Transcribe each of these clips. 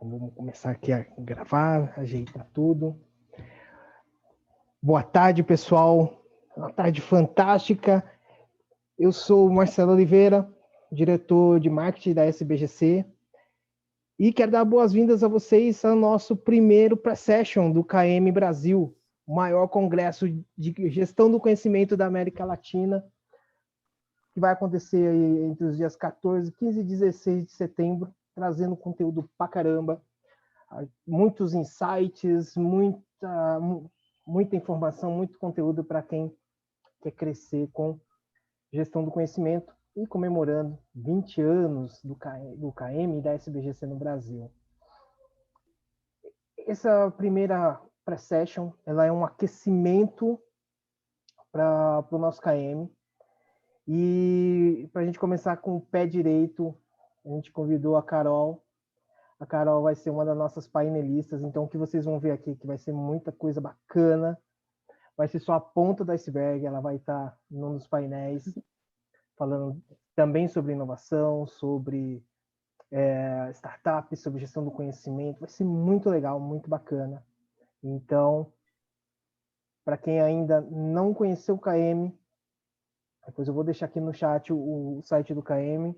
Vamos começar aqui a gravar, ajeitar tudo. Boa tarde, pessoal. Uma tarde fantástica. Eu sou o Marcelo Oliveira, diretor de marketing da SBGC, e quero dar boas-vindas a vocês ao nosso primeiro pre-session do KM Brasil, o maior congresso de gestão do conhecimento da América Latina, que vai acontecer aí entre os dias 14, 15 e 16 de setembro, trazendo conteúdo pra caramba, muitos insights, muita informação, muito conteúdo para quem quer crescer com gestão do conhecimento e comemorando 20 anos do KM e da SBGC no Brasil. Essa primeira pre-session, ela é um aquecimento para o nosso KM. E para a gente começar com o pé direito, a gente convidou a Carol. A Carol vai ser uma das nossas painelistas, então o que vocês vão ver aqui, que vai ser muita coisa bacana, vai ser só a ponta do iceberg, ela vai estar num dos painéis, falando também sobre inovação, sobre startups, sobre gestão do conhecimento, vai ser muito legal, muito bacana. Então, para quem ainda não conheceu o KM, depois eu vou deixar aqui no chat o site do KM,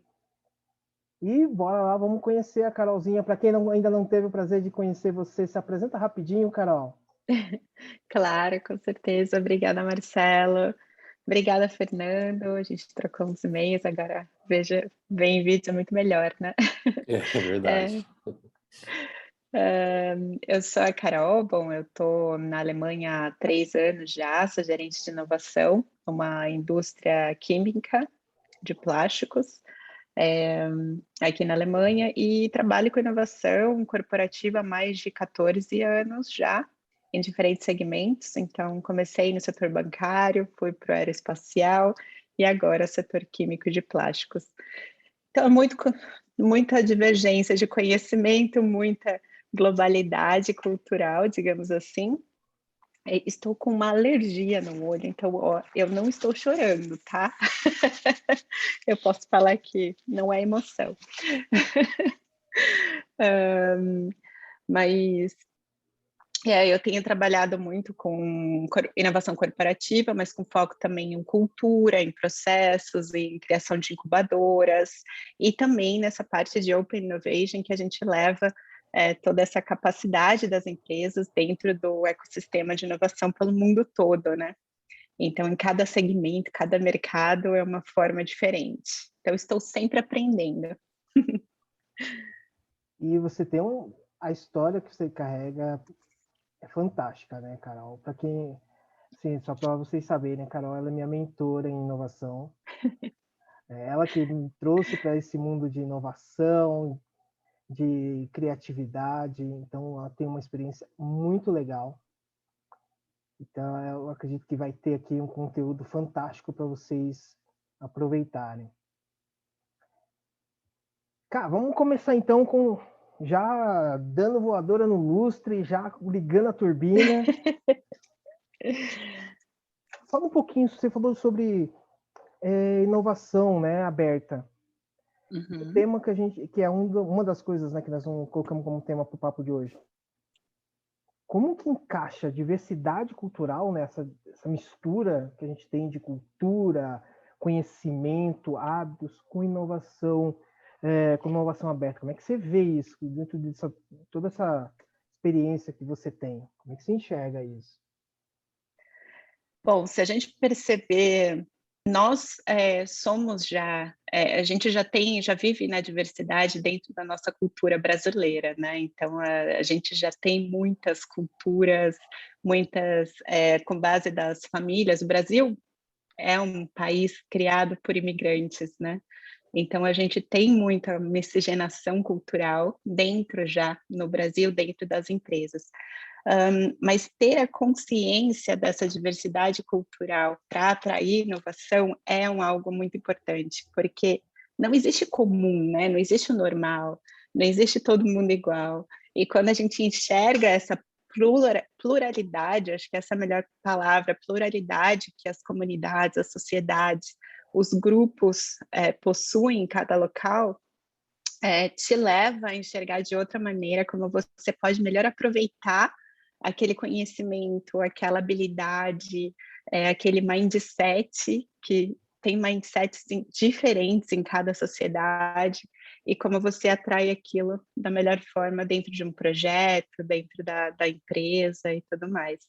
e bora lá, vamos conhecer a Carolzinha. Para quem ainda não teve o prazer de conhecer você, se apresenta rapidinho, Carol. Claro, com certeza. Obrigada, Marcelo. Obrigada, Fernando. A gente trocou uns e-mails, agora veja bem em vídeo, é muito melhor, né? É verdade. Eu sou a Carol, bom, eu estou na Alemanha há 3 anos já, sou gerente de inovação, uma indústria química de plásticos, aqui na Alemanha, e trabalho com inovação corporativa há mais de 14 anos já, em diferentes segmentos. Então, comecei no setor bancário, fui para o aeroespacial e agora setor químico de plásticos. Então, muita divergência de conhecimento, muita globalidade cultural, digamos assim. Estou com uma alergia no olho, então ó, eu não estou chorando, tá? Eu posso falar que não é emoção. Mas eu tenho trabalhado muito com inovação corporativa, mas com foco também em cultura, em processos, em criação de incubadoras, e também nessa parte de Open Innovation, que a gente leva toda essa capacidade das empresas dentro do ecossistema de inovação pelo mundo todo, né? Então, em cada segmento, cada mercado é uma forma diferente. Então, estou sempre aprendendo. E você tem a história que você carrega é fantástica, né, Carol? Para quem, assim, só para vocês saberem, Carol, ela é minha mentora em inovação. É ela que me trouxe para esse mundo de inovação, de criatividade. Então, ela tem uma experiência muito legal. Então, eu acredito que vai ter aqui um conteúdo fantástico para vocês aproveitarem. Cara, vamos começar então com já dando voadora no lustre, já ligando a turbina. Fala um pouquinho, você falou sobre inovação, né, aberta. Uhum. O tema que é uma das coisas, né, que nós colocamos como tema para o papo de hoje. Como que encaixa a diversidade cultural nessa essa mistura que a gente tem de cultura, conhecimento, hábitos, com inovação aberta? Como é que você vê isso dentro de toda essa experiência que você tem? Como é que você enxerga isso? Bom, se a gente perceber, nós somos a gente já vive na diversidade dentro da nossa cultura brasileira, né? Então a gente já tem muitas culturas, muitas com base das famílias. O Brasil é um país criado por imigrantes, né? Então a gente tem muita miscigenação cultural dentro já no Brasil, dentro das empresas. Mas ter a consciência dessa diversidade cultural para atrair inovação é algo muito importante, porque não existe comum, né? Não existe o normal, não existe todo mundo igual. E quando a gente enxerga essa pluralidade, acho que essa é a melhor palavra, pluralidade que as comunidades, as sociedades, os grupos possuem em cada local, te leva a enxergar de outra maneira como você pode melhor aproveitar aquele conhecimento, aquela habilidade, aquele mindset, que tem mindsets diferentes em cada sociedade, e como você atrai aquilo da melhor forma dentro de um projeto, dentro da empresa e tudo mais.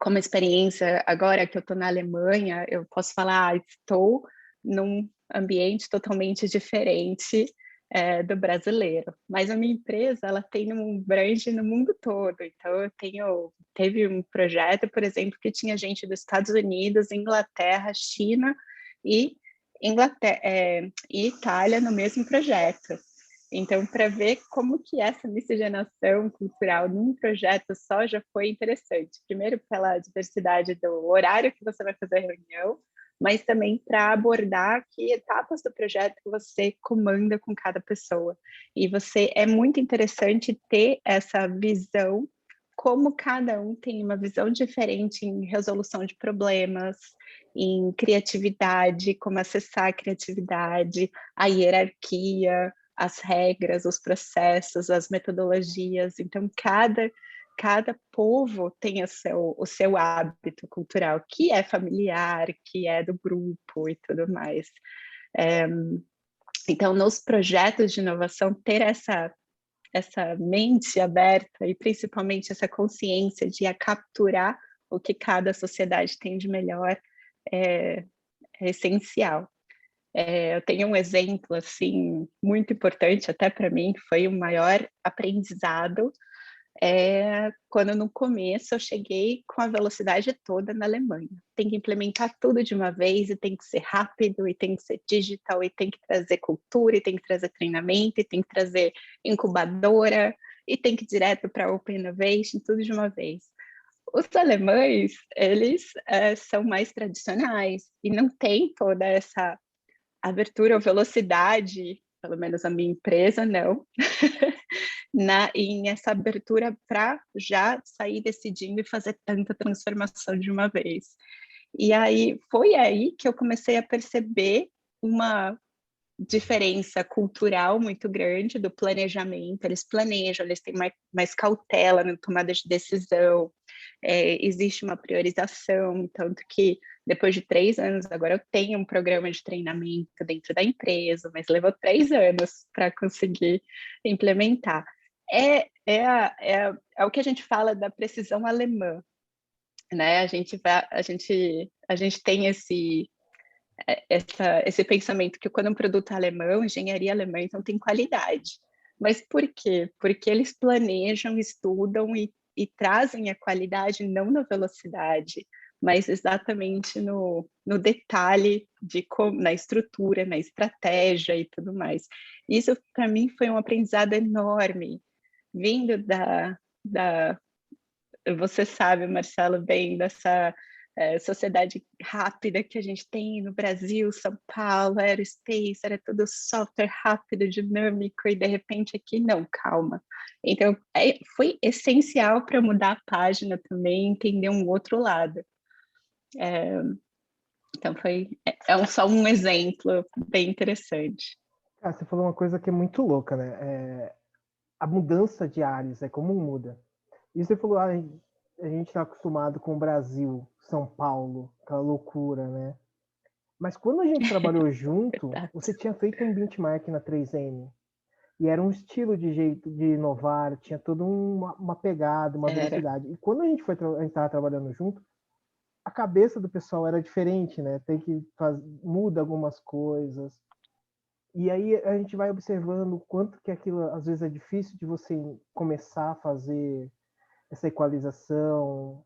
Como experiência, agora que eu estou na Alemanha, eu posso falar, estou num ambiente totalmente diferente do brasileiro. Mas a minha empresa, ela tem um brand no mundo todo. Então, teve um projeto, por exemplo, que tinha gente dos Estados Unidos, Inglaterra, China e e Itália no mesmo projeto. Então, para ver como que essa miscigenação cultural num projeto só já foi interessante. Primeiro, pela diversidade do horário que você vai fazer a reunião, mas também para abordar que etapas do projeto que você comanda com cada pessoa. E é muito interessante ter essa visão, como cada um tem uma visão diferente em resolução de problemas, em criatividade, como acessar a criatividade, a hierarquia, as regras, os processos, as metodologias. Então, cada povo tem o seu hábito cultural, que é familiar, que é do grupo e tudo mais. Então, nos projetos de inovação, ter essa mente aberta e principalmente essa consciência de capturar o que cada sociedade tem de melhor é essencial. Eu tenho um exemplo assim muito importante até para mim, que foi o maior aprendizado, quando no começo eu cheguei com a velocidade toda na Alemanha. Tem que implementar tudo de uma vez, e tem que ser rápido, e tem que ser digital, e tem que trazer cultura, e tem que trazer treinamento, e tem que trazer incubadora, e tem que ir direto para Open Innovation, tudo de uma vez. Os alemães, eles são mais tradicionais, e não tem toda essa abertura ou velocidade, pelo menos a minha empresa, não, em essa abertura para já sair decidindo e fazer tanta transformação de uma vez. E aí, foi aí que eu comecei a perceber uma diferença cultural muito grande do planejamento. Eles planejam, eles têm mais cautela na tomada de decisão, existe uma priorização, tanto que depois de 3 anos, agora eu tenho um programa de treinamento dentro da empresa, mas levou 3 anos para conseguir implementar. É o que a gente fala da precisão alemã, né? A gente tem esse pensamento que quando um produto é alemão, engenharia alemã, então tem qualidade. Mas por quê? Porque eles planejam, estudam e trazem a qualidade não na velocidade, mas exatamente no detalhe, na estrutura, na estratégia e tudo mais. Isso, para mim, foi um aprendizado enorme, vindo você sabe, Marcelo, bem dessa sociedade rápida que a gente tem no Brasil, São Paulo, aerospace, era tudo software rápido, dinâmico, e de repente aqui, não, calma. Então, foi essencial para mudar a página também, entender um outro lado. Então, só um exemplo bem interessante. Você falou uma coisa que é muito louca, né? A mudança de áreas, como muda. E você falou, a gente está acostumado com o Brasil, São Paulo, aquela loucura, né? Mas quando a gente trabalhou junto, você tinha feito um benchmark na 3M. E era um estilo de jeito de inovar, tinha toda uma pegada, uma velocidade. E quando a gente estava trabalhando junto, a cabeça do pessoal era diferente, né? Muda algumas coisas. E aí a gente vai observando o quanto que aquilo, às vezes, é difícil de você começar a fazer essa equalização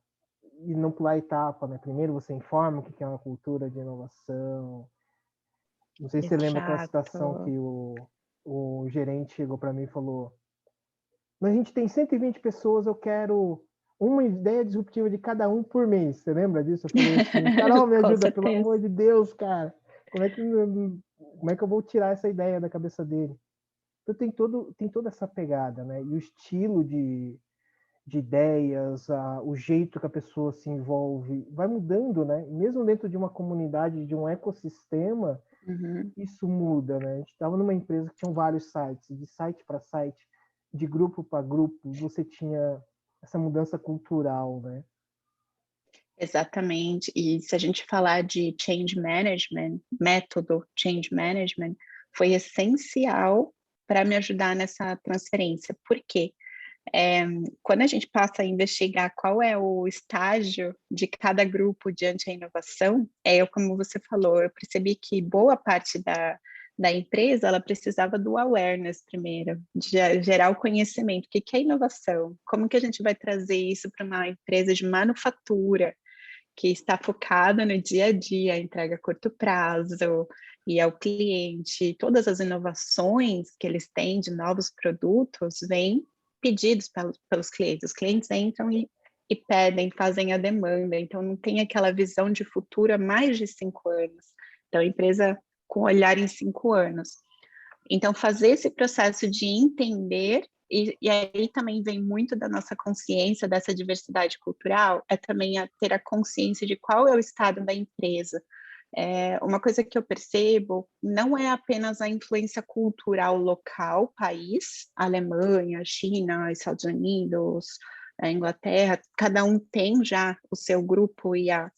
e não pular etapa, né? Primeiro você informa o que é uma cultura de inovação. Não sei se você lembra aquela situação que o gerente chegou para mim e falou: a gente tem 120 pessoas, eu quero uma ideia disruptiva de cada um por mês. Você lembra disso? Eu falei assim, Carol, me ajuda, pelo amor de Deus, cara. Como é que eu vou tirar essa ideia da cabeça dele? Então tem toda essa pegada, né? E o estilo de ideias, o jeito que a pessoa se envolve, vai mudando, né? Mesmo dentro de uma comunidade, de um ecossistema, isso muda, né? A gente estava numa empresa que tinha vários sites, de site para site, de grupo para grupo, você tinha essa mudança cultural, né? Exatamente. E se a gente falar de change management, método change management, foi essencial para me ajudar nessa transferência. Por quê? Quando a gente passa a investigar qual é o estágio de cada grupo diante da inovação, como você falou, eu percebi que boa parte da empresa, ela precisava do awareness primeiro, de gerar o conhecimento. O que é inovação? Como que a gente vai trazer isso para uma empresa de manufatura, que está focada no dia a dia, entrega a curto prazo e ao cliente. Todas as inovações que eles têm de novos produtos vêm pedidos pelos clientes. Os clientes entram e pedem, fazem a demanda. Então, não tem aquela visão de futuro a mais de 5 anos. Então, a empresa com olhar em 5 anos. Então, fazer esse processo de entender, e aí também vem muito da nossa consciência dessa diversidade cultural, é também ter a consciência de qual é o estado da empresa. Uma coisa que eu percebo não é apenas a influência cultural local, país, Alemanha, China, Estados Unidos, Inglaterra, cada um tem já o seu grupo e a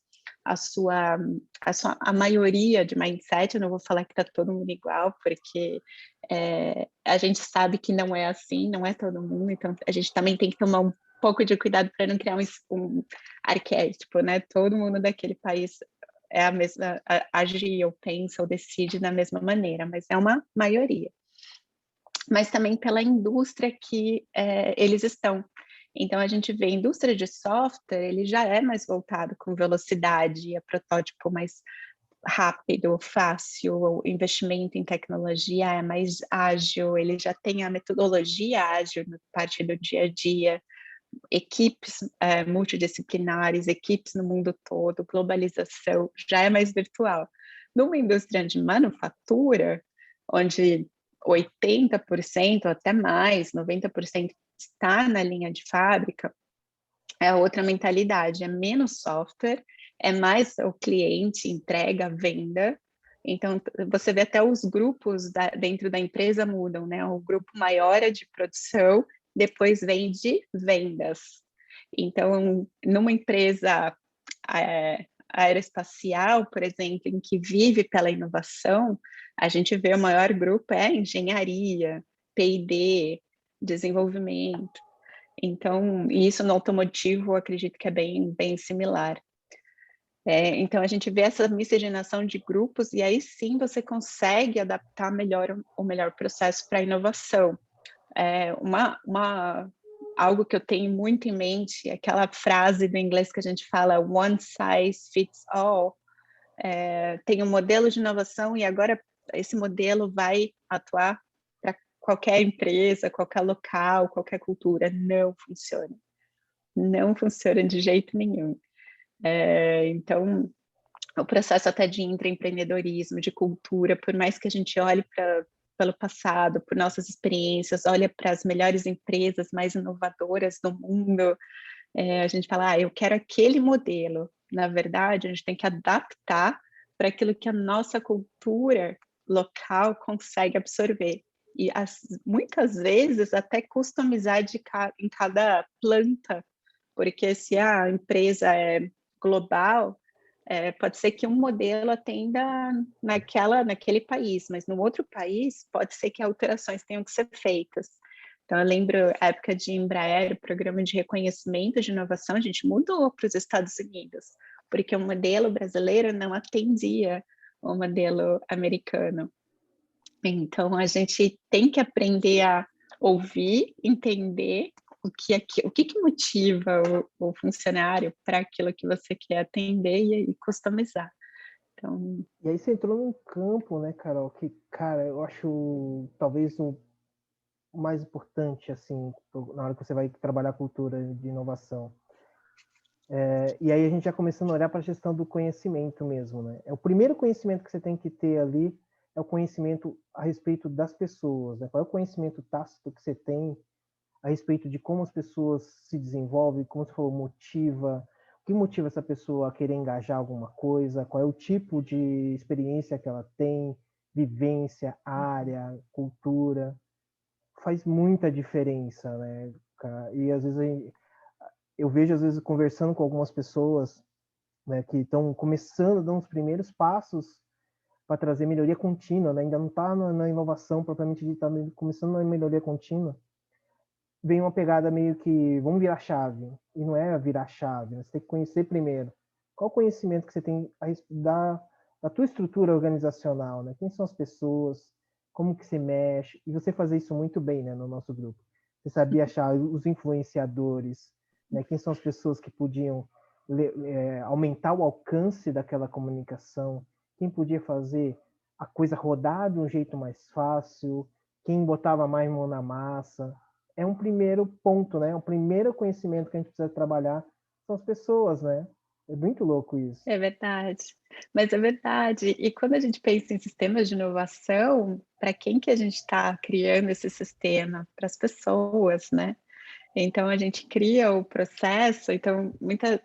maioria de mindset. Eu não vou falar que está todo mundo igual, porque a gente sabe que não é assim, não é todo mundo, então a gente também tem que tomar um pouco de cuidado para não criar um arquétipo, né? Todo mundo daquele país é a mesma, age ou pensa ou decide da mesma maneira, mas é uma maioria. Mas também pela indústria que eles estão. Então, a gente vê a indústria de software, ele já é mais voltado com velocidade, é protótipo mais rápido, fácil, o investimento em tecnologia é mais ágil, ele já tem a metodologia ágil na parte do dia a dia, equipes multidisciplinares, equipes no mundo todo, globalização, já é mais virtual. Numa indústria de manufatura, onde 80%, até mais, 90% está na linha de fábrica, é outra mentalidade, é menos software, é mais o cliente, entrega, venda. Então, você vê até os grupos dentro da empresa mudam, né? O grupo maior é de produção, depois vem de vendas. Então, numa empresa aeroespacial, por exemplo, em que vive pela inovação, a gente vê o maior grupo é engenharia, P&D, desenvolvimento. Então, isso no automotivo, eu acredito que é bem similar. Então, a gente vê essa miscigenação de grupos e aí sim você consegue adaptar melhor o melhor processo para a inovação. Algo que eu tenho muito em mente é aquela frase do inglês que a gente fala one size fits all. Tem um modelo de inovação e agora esse modelo vai atuar para qualquer empresa, qualquer local, qualquer cultura. Não funciona. Não funciona de jeito nenhum. Então, o processo até de intraempreendedorismo, de cultura, por mais que a gente olhe pelo passado, por nossas experiências, olha para as melhores empresas mais inovadoras do mundo, a gente fala, eu quero aquele modelo. Na verdade, a gente tem que adaptar para aquilo que a nossa cultura local consegue absorver. E muitas vezes até customizar em cada planta, porque se a empresa é global, pode ser que um modelo atenda naquele país, mas no outro país pode ser que alterações tenham que ser feitas. Então, eu lembro a época de Embraer, o programa de reconhecimento de inovação, a gente mudou para os Estados Unidos, porque o modelo brasileiro não atendia o modelo americano. Então, a gente tem que aprender a ouvir, entender o que motiva o funcionário para aquilo que você quer atender e customizar. Então... E aí você entrou num campo, né, Carol, que, cara, eu acho talvez o mais importante, assim, na hora que você vai trabalhar a cultura de inovação. E aí a gente já começando a olhar para a gestão do conhecimento mesmo, né? O primeiro conhecimento que você tem que ter ali é o conhecimento a respeito das pessoas, né? Qual é o conhecimento tácito que você tem a respeito de como as pessoas se desenvolvem, como você falou, motiva, que motiva essa pessoa a querer engajar alguma coisa, qual é o tipo de experiência que ela tem, vivência, área, cultura, faz muita diferença, né, cara? E às vezes eu vejo, às vezes, conversando com algumas pessoas, né, que estão começando, dando os primeiros passos para trazer melhoria contínua, né? Ainda não está na inovação propriamente dita, está começando na melhoria contínua. Vem uma pegada meio que vamos virar chave, e não é virar chave, né? Você tem que conhecer primeiro. Qual o conhecimento que você tem da tua estrutura organizacional, né? Quem são as pessoas, como que se mexe, e você fazer isso muito bem, né, no nosso grupo. Você sabia achar os influenciadores, né? Quem são as pessoas que podiam aumentar o alcance daquela comunicação, quem podia fazer a coisa rodar de um jeito mais fácil, quem botava mais mão na massa. É um primeiro ponto, né? O primeiro conhecimento que a gente precisa trabalhar são as pessoas, né? É muito louco isso. É verdade, mas é verdade. E quando a gente pensa em sistemas de inovação, para quem que a gente está criando esse sistema? Para as pessoas, né? Então a gente cria o processo, então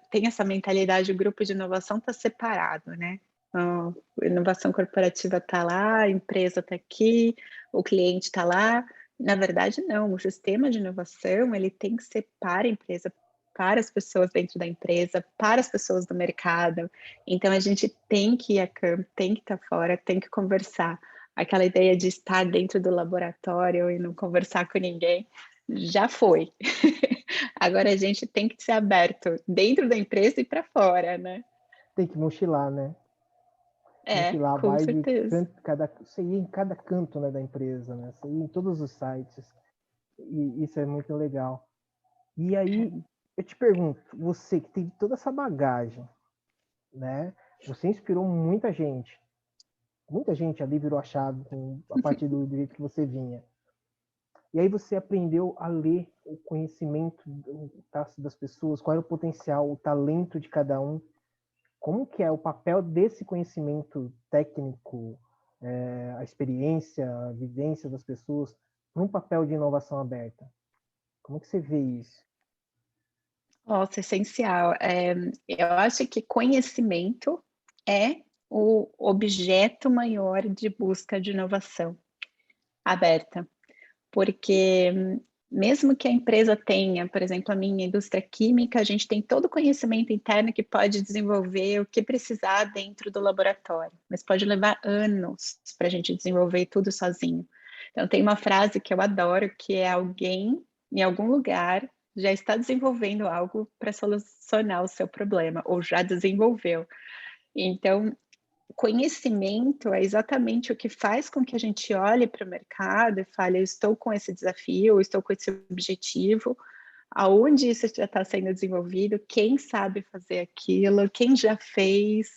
tem essa mentalidade, o grupo de inovação está separado, né? A inovação corporativa está lá, a empresa está aqui, o cliente está lá. Na verdade, não, o sistema de inovação ele tem que ser para a empresa, para as pessoas dentro da empresa, para as pessoas do mercado. Então a gente tem que ir a campo, tem que estar fora, tem que conversar. Aquela ideia de estar dentro do laboratório e não conversar com ninguém, já foi. Agora a gente tem que ser aberto dentro da empresa e para fora, né? Tem que mochilar, né? Mochilar Com vai de certeza. você ir em cada canto, né, da empresa, né? Você ir em todos os sites. E isso é muito legal. E aí, eu te pergunto, você que tem toda essa bagagem, né? Você inspirou muita gente. Muita gente ali virou a chave a partir do jeito que você vinha. E aí você aprendeu a ler o conhecimento das pessoas, qual era o potencial, o talento de cada um, como que é o papel desse conhecimento técnico, a experiência, a vivência das pessoas, para um papel de inovação aberta. Como que você vê isso? Nossa, essencial. Eu acho que conhecimento é o objeto maior de busca de inovação aberta, porque mesmo que a empresa tenha, por exemplo, a minha indústria química, a gente tem todo o conhecimento interno que pode desenvolver o que precisar dentro do laboratório, mas pode levar anos para a gente desenvolver tudo sozinho. Então, tem uma frase que eu adoro, que é alguém em algum lugar já está desenvolvendo algo para solucionar o seu problema, ou já desenvolveu. Então, conhecimento é exatamente o que faz com que a gente olhe para o mercado e fale, eu estou com esse desafio, eu estou com esse objetivo, aonde isso já está sendo desenvolvido, quem sabe fazer aquilo, quem já fez,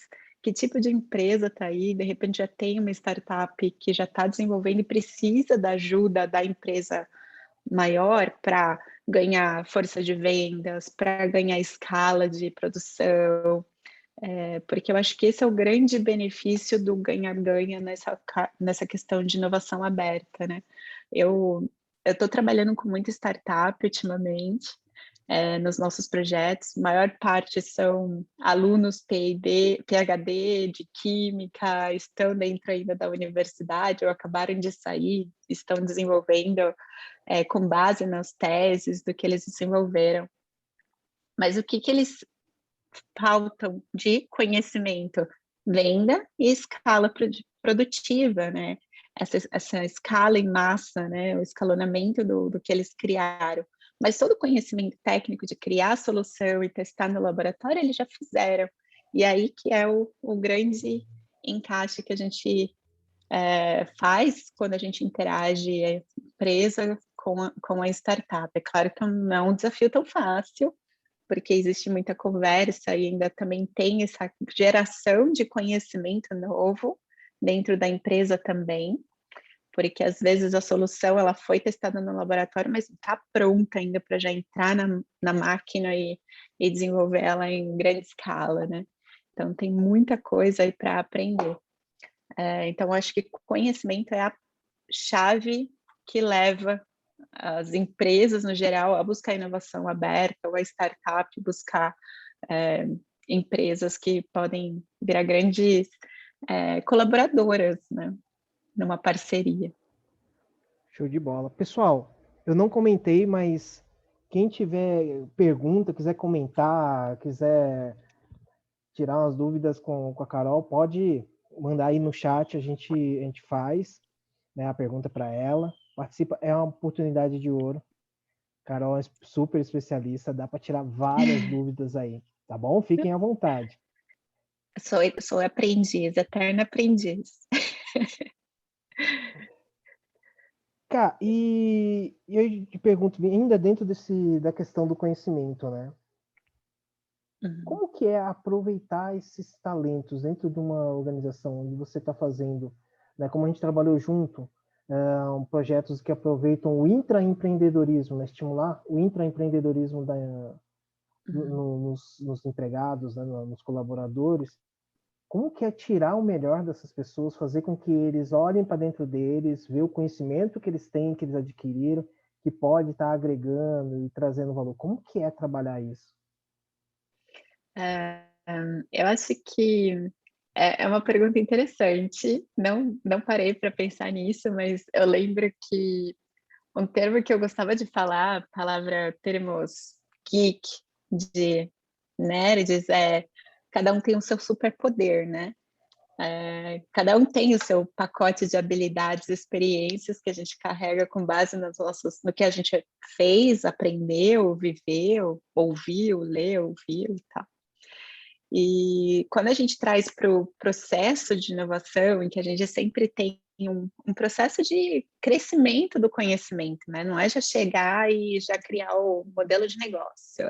que tipo de empresa está aí, de repente já tem uma startup que já está desenvolvendo e precisa da ajuda da empresa maior para ganhar força de vendas, para ganhar escala de produção, porque eu acho que esse é o grande benefício do ganha-ganha nessa questão de inovação aberta, né? Eu estou trabalhando com muita startup ultimamente, nos nossos projetos, a maior parte são alunos PhD de Química, estão dentro ainda da universidade ou acabaram de sair, estão desenvolvendo com base nas teses do que eles desenvolveram. Mas o que eles pautam de conhecimento, venda e escala produtiva, né? Essa escala em massa, né? O escalonamento do que eles criaram. Mas todo o conhecimento técnico de criar a solução e testar no laboratório, eles já fizeram. E aí que é o grande encaixe que a gente faz quando a gente interage a empresa com a startup. É claro que não é um desafio tão fácil, porque existe muita conversa e ainda também tem essa geração de conhecimento novo dentro da empresa também, porque às vezes a solução ela foi testada no laboratório, mas não está pronta ainda para já entrar na máquina e desenvolver ela em grande escala, né? Então tem muita coisa aí para aprender. Então acho que conhecimento é a chave que leva as empresas no geral a buscar inovação aberta ou a startup buscar empresas que podem virar grandes colaboradoras, né, numa parceria. Show de bola. Pessoal, eu não comentei, mas quem tiver pergunta, quiser comentar, quiser tirar umas dúvidas com a Carol, pode mandar aí no chat, a gente faz, né, a pergunta para ela. Participa, é uma oportunidade de ouro. Carol é super especialista, dá para tirar várias dúvidas aí, tá bom? Fiquem à vontade. Sou aprendiz, eterna aprendiz. Cara, e eu te pergunto, ainda dentro da questão do conhecimento, né? Como que é aproveitar esses talentos dentro de uma organização onde você está fazendo, né? Como a gente trabalhou junto, projetos que aproveitam o intraempreendedorismo, né? Estimular o intraempreendedorismo nos empregados, né? Nos colaboradores. Como que é tirar o melhor dessas pessoas, fazer com que eles olhem para dentro deles, ver o conhecimento que eles têm, que eles adquiriram, que pode estar agregando e trazendo valor? Como que é trabalhar isso? Eu acho que é uma pergunta interessante. Não parei para pensar nisso, mas eu lembro que um termo que eu gostava de falar, termos geek, de nerds, cada um tem o seu superpoder, né? Cada um tem o seu pacote de habilidades, experiências que a gente carrega com base no que a gente fez, aprendeu, viveu, ouviu, leu, viu e tal. E quando a gente traz para o processo de inovação, em que a gente sempre tem um processo de crescimento do conhecimento, né? Não é já chegar e já criar o modelo de negócio,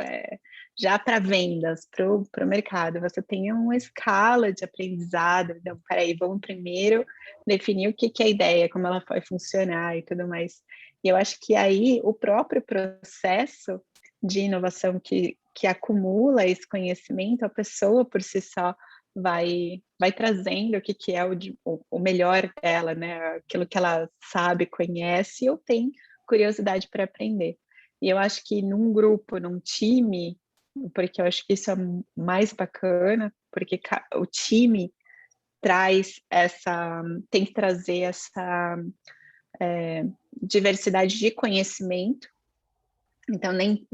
já para vendas, para o mercado. Você tem uma escala de aprendizado. Então, peraí, vamos primeiro definir o que é a ideia, como ela vai funcionar e tudo mais. E eu acho que aí o próprio processo de inovação que acumula esse conhecimento, a pessoa por si só vai trazendo o que é o melhor dela, né? Aquilo que ela sabe, conhece ou tem curiosidade para aprender. E eu acho que num grupo, num time, porque eu acho que isso é mais bacana, porque o time tem que trazer essa diversidade de conhecimento. Então, nem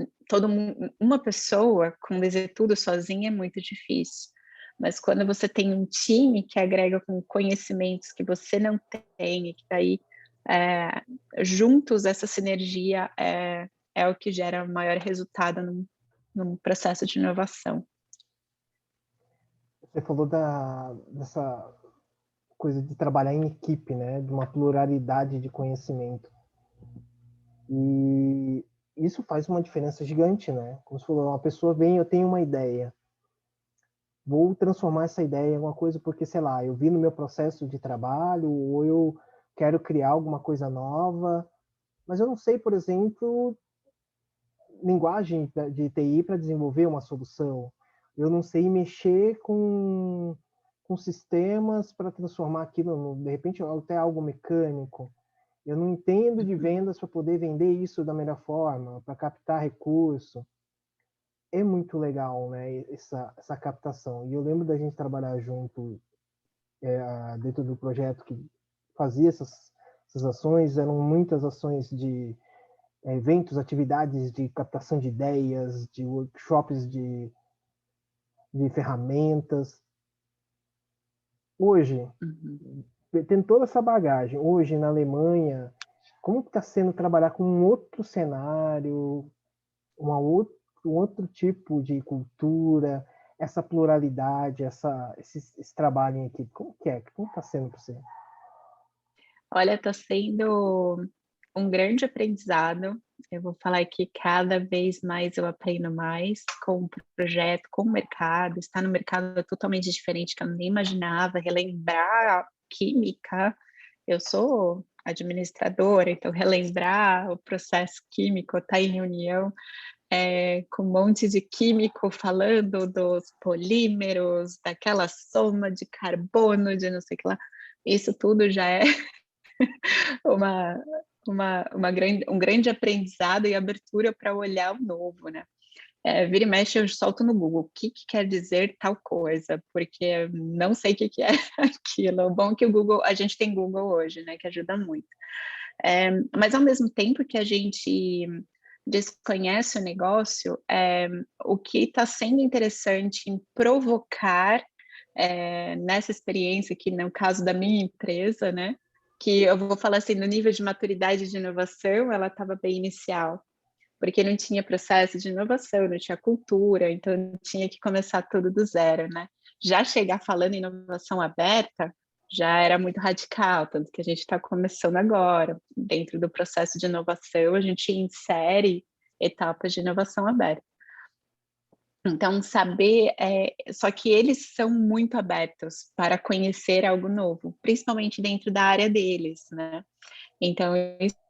uma pessoa conduzir tudo sozinha é muito difícil. Mas quando você tem um time que agrega com conhecimentos que você não tem, e que daí juntos essa sinergia é o que gera o maior resultado num processo de inovação. Você falou dessa coisa de trabalhar em equipe, né? De uma pluralidade de conhecimento. E isso faz uma diferença gigante, né? Como você falou, uma pessoa vem, eu tenho uma ideia, vou transformar essa ideia em alguma coisa porque, sei lá, eu vi no meu processo de trabalho ou eu quero criar alguma coisa nova, mas eu não sei, por exemplo, linguagem de TI para desenvolver uma solução. Eu não sei mexer com sistemas para transformar aquilo, de repente, até algo mecânico. Eu não entendo de vendas para poder vender isso da melhor forma, para captar recurso. É muito legal, né, essa captação. E eu lembro da gente trabalhar junto dentro do projeto que fazia essas ações. Eram muitas ações de eventos, atividades de captação de ideias, de workshops de ferramentas. Hoje, tendo toda essa bagagem, hoje na Alemanha, como está sendo trabalhar com um outro cenário, um outro tipo de cultura, essa pluralidade, esse trabalho em equipe? Como que é? Como está sendo para você? Olha, está sendo um grande aprendizado. Eu vou falar que cada vez mais eu aprendo mais com o projeto, com o mercado. Estar no mercado é totalmente diferente, que eu nem imaginava. Relembrar a química. Eu sou administradora, então relembrar o processo químico, estar em reunião com um monte de químico falando dos polímeros, daquela soma de carbono, de não sei o que lá. Isso tudo já é um grande aprendizado e abertura para olhar o novo, né? vira e mexe eu solto no Google, o que quer dizer tal coisa, porque não sei o que é aquilo. O bom é que o Google, a gente tem Google hoje, né, que ajuda muito. Mas ao mesmo tempo que a gente desconhece o negócio, o que está sendo interessante em provocar nessa experiência aqui, no caso da minha empresa, né, que eu vou falar assim, no nível de maturidade de inovação, ela estava bem inicial, porque não tinha processo de inovação, não tinha cultura, então tinha que começar tudo do zero, né? Já chegar falando em inovação aberta já era muito radical, tanto que a gente está começando agora. Dentro do processo de inovação, a gente insere etapas de inovação aberta. Então, saber, só que eles são muito abertos para conhecer algo novo, principalmente dentro da área deles, né? Então,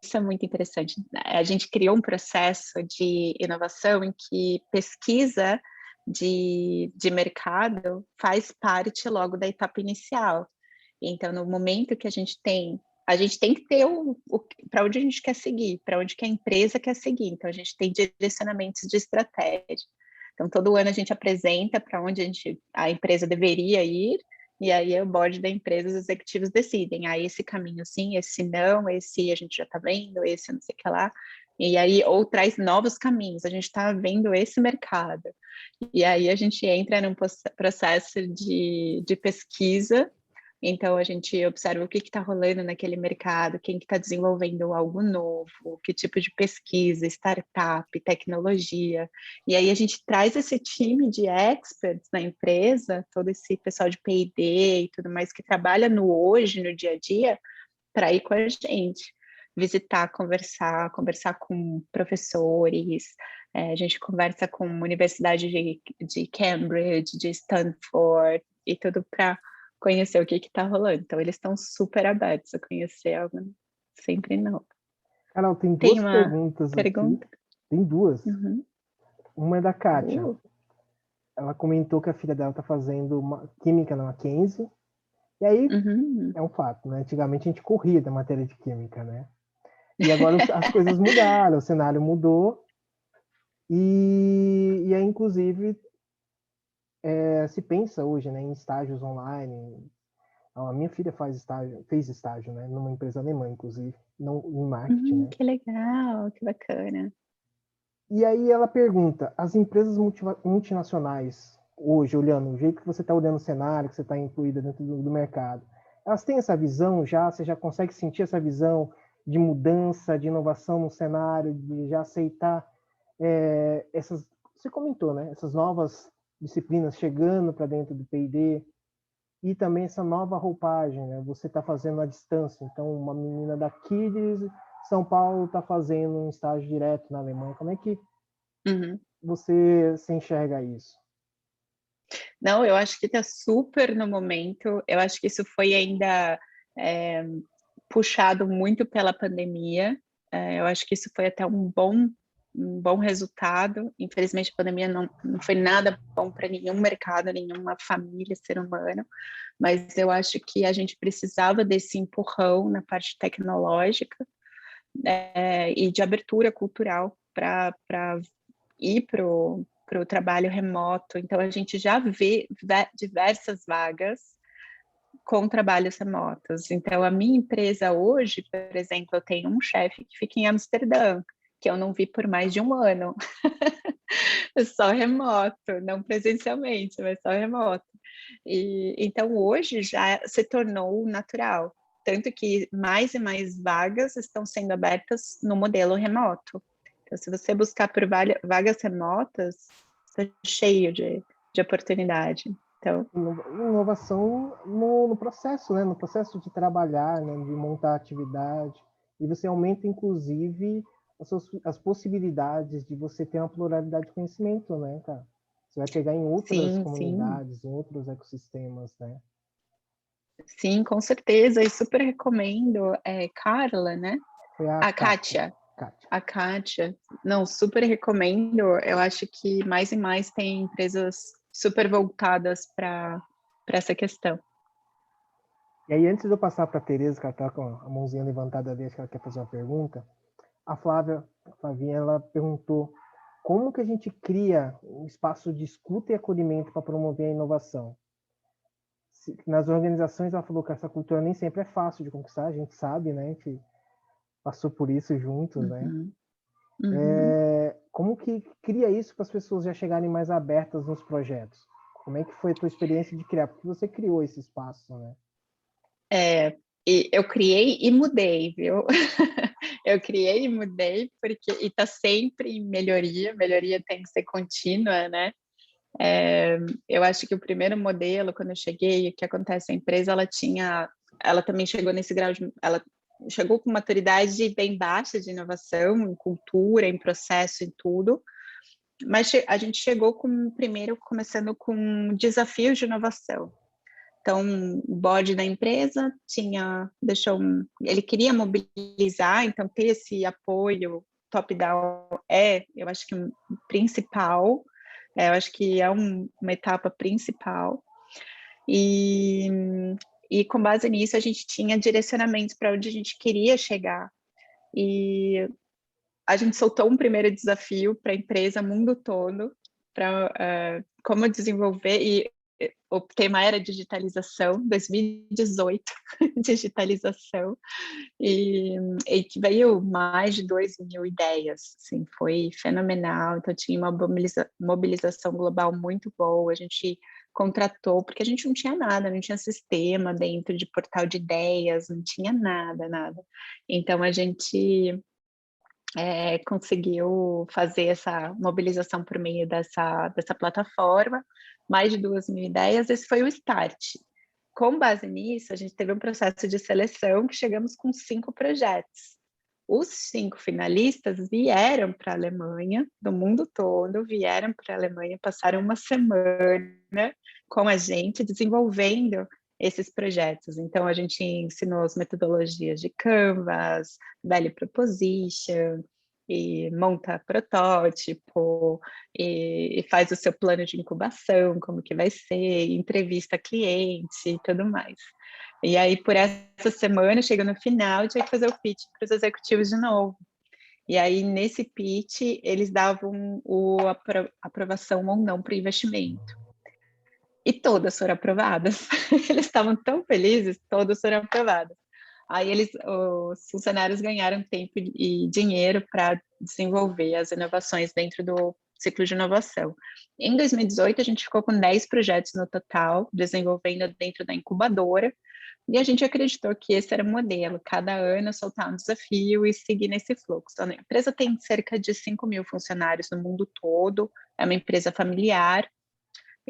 isso é muito interessante. A gente criou um processo de inovação em que pesquisa de mercado faz parte logo da etapa inicial. Então, no momento que a gente tem que ter para onde a gente quer seguir, para onde que a empresa quer seguir. Então, a gente tem direcionamentos de estratégia. Então, todo ano a gente apresenta para onde a empresa deveria ir, e aí o board da empresa, os executivos decidem. Aí esse caminho sim, esse não, esse a gente já está vendo, esse não sei o que lá. E aí, ou traz novos caminhos, a gente está vendo esse mercado. E aí a gente entra num processo de pesquisa. Então, a gente observa o que está rolando naquele mercado, quem que está desenvolvendo algo novo, que tipo de pesquisa, startup, tecnologia. E aí a gente traz esse time de experts na empresa, todo esse pessoal de P&D e tudo mais, que trabalha no hoje, no dia a dia, para ir com a gente. Visitar, conversar com professores, a gente conversa com Universidade de Cambridge, de Stanford, e tudo para conhecer o que está rolando. Então, eles estão super abertos a conhecer algo sempre novo. Carol, tem Tem duas uma perguntas pergunta? aqui. Tem duas. Uhum. Uma é da Kátia. Ela comentou que a filha dela está fazendo química na Mackenzie. E aí, é um fato, né? Antigamente a gente corria da matéria de química, né? E agora as coisas mudaram, o cenário mudou. E aí, inclusive, se pensa hoje, né, em estágios online. A minha filha fez estágio, né, numa empresa alemã, inclusive, não, em marketing, né? Que legal, que bacana. E aí ela pergunta, as empresas multinacionais, hoje, olhando o jeito que você está olhando o cenário, que você está incluída dentro do mercado, elas têm essa visão já? Você já consegue sentir essa visão de mudança, de inovação no cenário, de já aceitar essas, você comentou, né? Essas novas disciplinas chegando para dentro do P&D e também essa nova roupagem, né? Você está fazendo à distância, então uma menina daqui de São Paulo está fazendo um estágio direto na Alemanha. Como é que você se enxerga isso? Não, eu acho que está super no momento. Eu acho que isso foi ainda puxado muito pela pandemia. Eu acho que isso foi até um bom resultado. Infelizmente, a pandemia não foi nada bom para nenhum mercado, nenhuma família, ser humano, mas eu acho que a gente precisava desse empurrão na parte tecnológica e de abertura cultural para ir para o trabalho remoto. Então, a gente já vê diversas vagas com trabalhos remotos. Então, a minha empresa hoje, por exemplo, eu tenho um chefe que fica em Amsterdã, que eu não vi por mais de um ano. Só remoto, não presencialmente, mas só remoto. E então hoje já se tornou natural, tanto que mais e mais vagas estão sendo abertas no modelo remoto. Então, se você buscar por vagas remotas, está cheio de oportunidade. Então, inovação no processo, né? No processo de trabalhar, né? De montar atividade. E você aumenta, inclusive, as possibilidades de você ter uma pluralidade de conhecimento, né, cara? Você vai pegar em outras comunidades, em outros ecossistemas, né? Sim, com certeza. E super recomendo. Carla, né? Foi a Kátia. A Kátia. Não, super recomendo. Eu acho que mais e mais tem empresas super voltadas para essa questão. E aí, antes de eu passar para a Tereza, que ela está com a mãozinha levantada ali, acho que ela quer fazer uma pergunta, a Flavinha, ela perguntou como que a gente cria um espaço de escuta e acolhimento para promover a inovação? Nas organizações, ela falou que essa cultura nem sempre é fácil de conquistar, a gente sabe, né? A gente passou por isso juntos, né? Uhum. Uhum. Como que cria isso para as pessoas já chegarem mais abertas nos projetos? Como é que foi a tua experiência de criar? Porque você criou esse espaço, né? E eu criei e mudei, viu? Eu criei e mudei, porque e está sempre em melhoria tem que ser contínua, né? Eu acho que o primeiro modelo, quando eu cheguei, o que acontece, a empresa, ela também chegou nesse grau ela chegou com maturidade bem baixa de inovação, em cultura, em processo, em tudo, mas a gente chegou primeiro começando com desafios de inovação. Então, o board da empresa ele queria mobilizar, então ter esse apoio top-down eu acho que principal, eu acho que é uma etapa principal. E com base nisso, a gente tinha direcionamentos para onde a gente queria chegar. E a gente soltou um primeiro desafio para a empresa, mundo todo, para como desenvolver, e o tema era digitalização, 2018, digitalização, e que veio mais de 2.000 ideias, assim, foi fenomenal, então tinha uma mobilização global muito boa, a gente contratou, porque a gente não tinha nada, não tinha sistema dentro de portal de ideias, não tinha nada. Então a gente conseguiu fazer essa mobilização por meio dessa plataforma, mais de 2.000 ideias, esse foi o start. Com base nisso, a gente teve um processo de seleção que chegamos com 5 projetos. Os 5 finalistas vieram para a Alemanha, do mundo todo, vieram para a Alemanha, passaram uma semana com a gente desenvolvendo esses projetos. Então, a gente ensinou as metodologias de Canvas, Value Proposition, e monta protótipo, e faz o seu plano de incubação, como que vai ser, entrevista cliente e tudo mais. E aí, por essa semana, chega no final, tinha que fazer o pitch para os executivos de novo. E aí, nesse pitch, eles davam a aprovação ou não para o investimento. E todas foram aprovadas. Eles estavam tão felizes, todas foram aprovadas. Aí os funcionários ganharam tempo e dinheiro para desenvolver as inovações dentro do ciclo de inovação. Em 2018, a gente ficou com 10 projetos no total, desenvolvendo dentro da incubadora, e a gente acreditou que esse era o modelo, cada ano soltar um desafio e seguir nesse fluxo. A empresa tem cerca de 5.000 funcionários no mundo todo, é uma empresa familiar,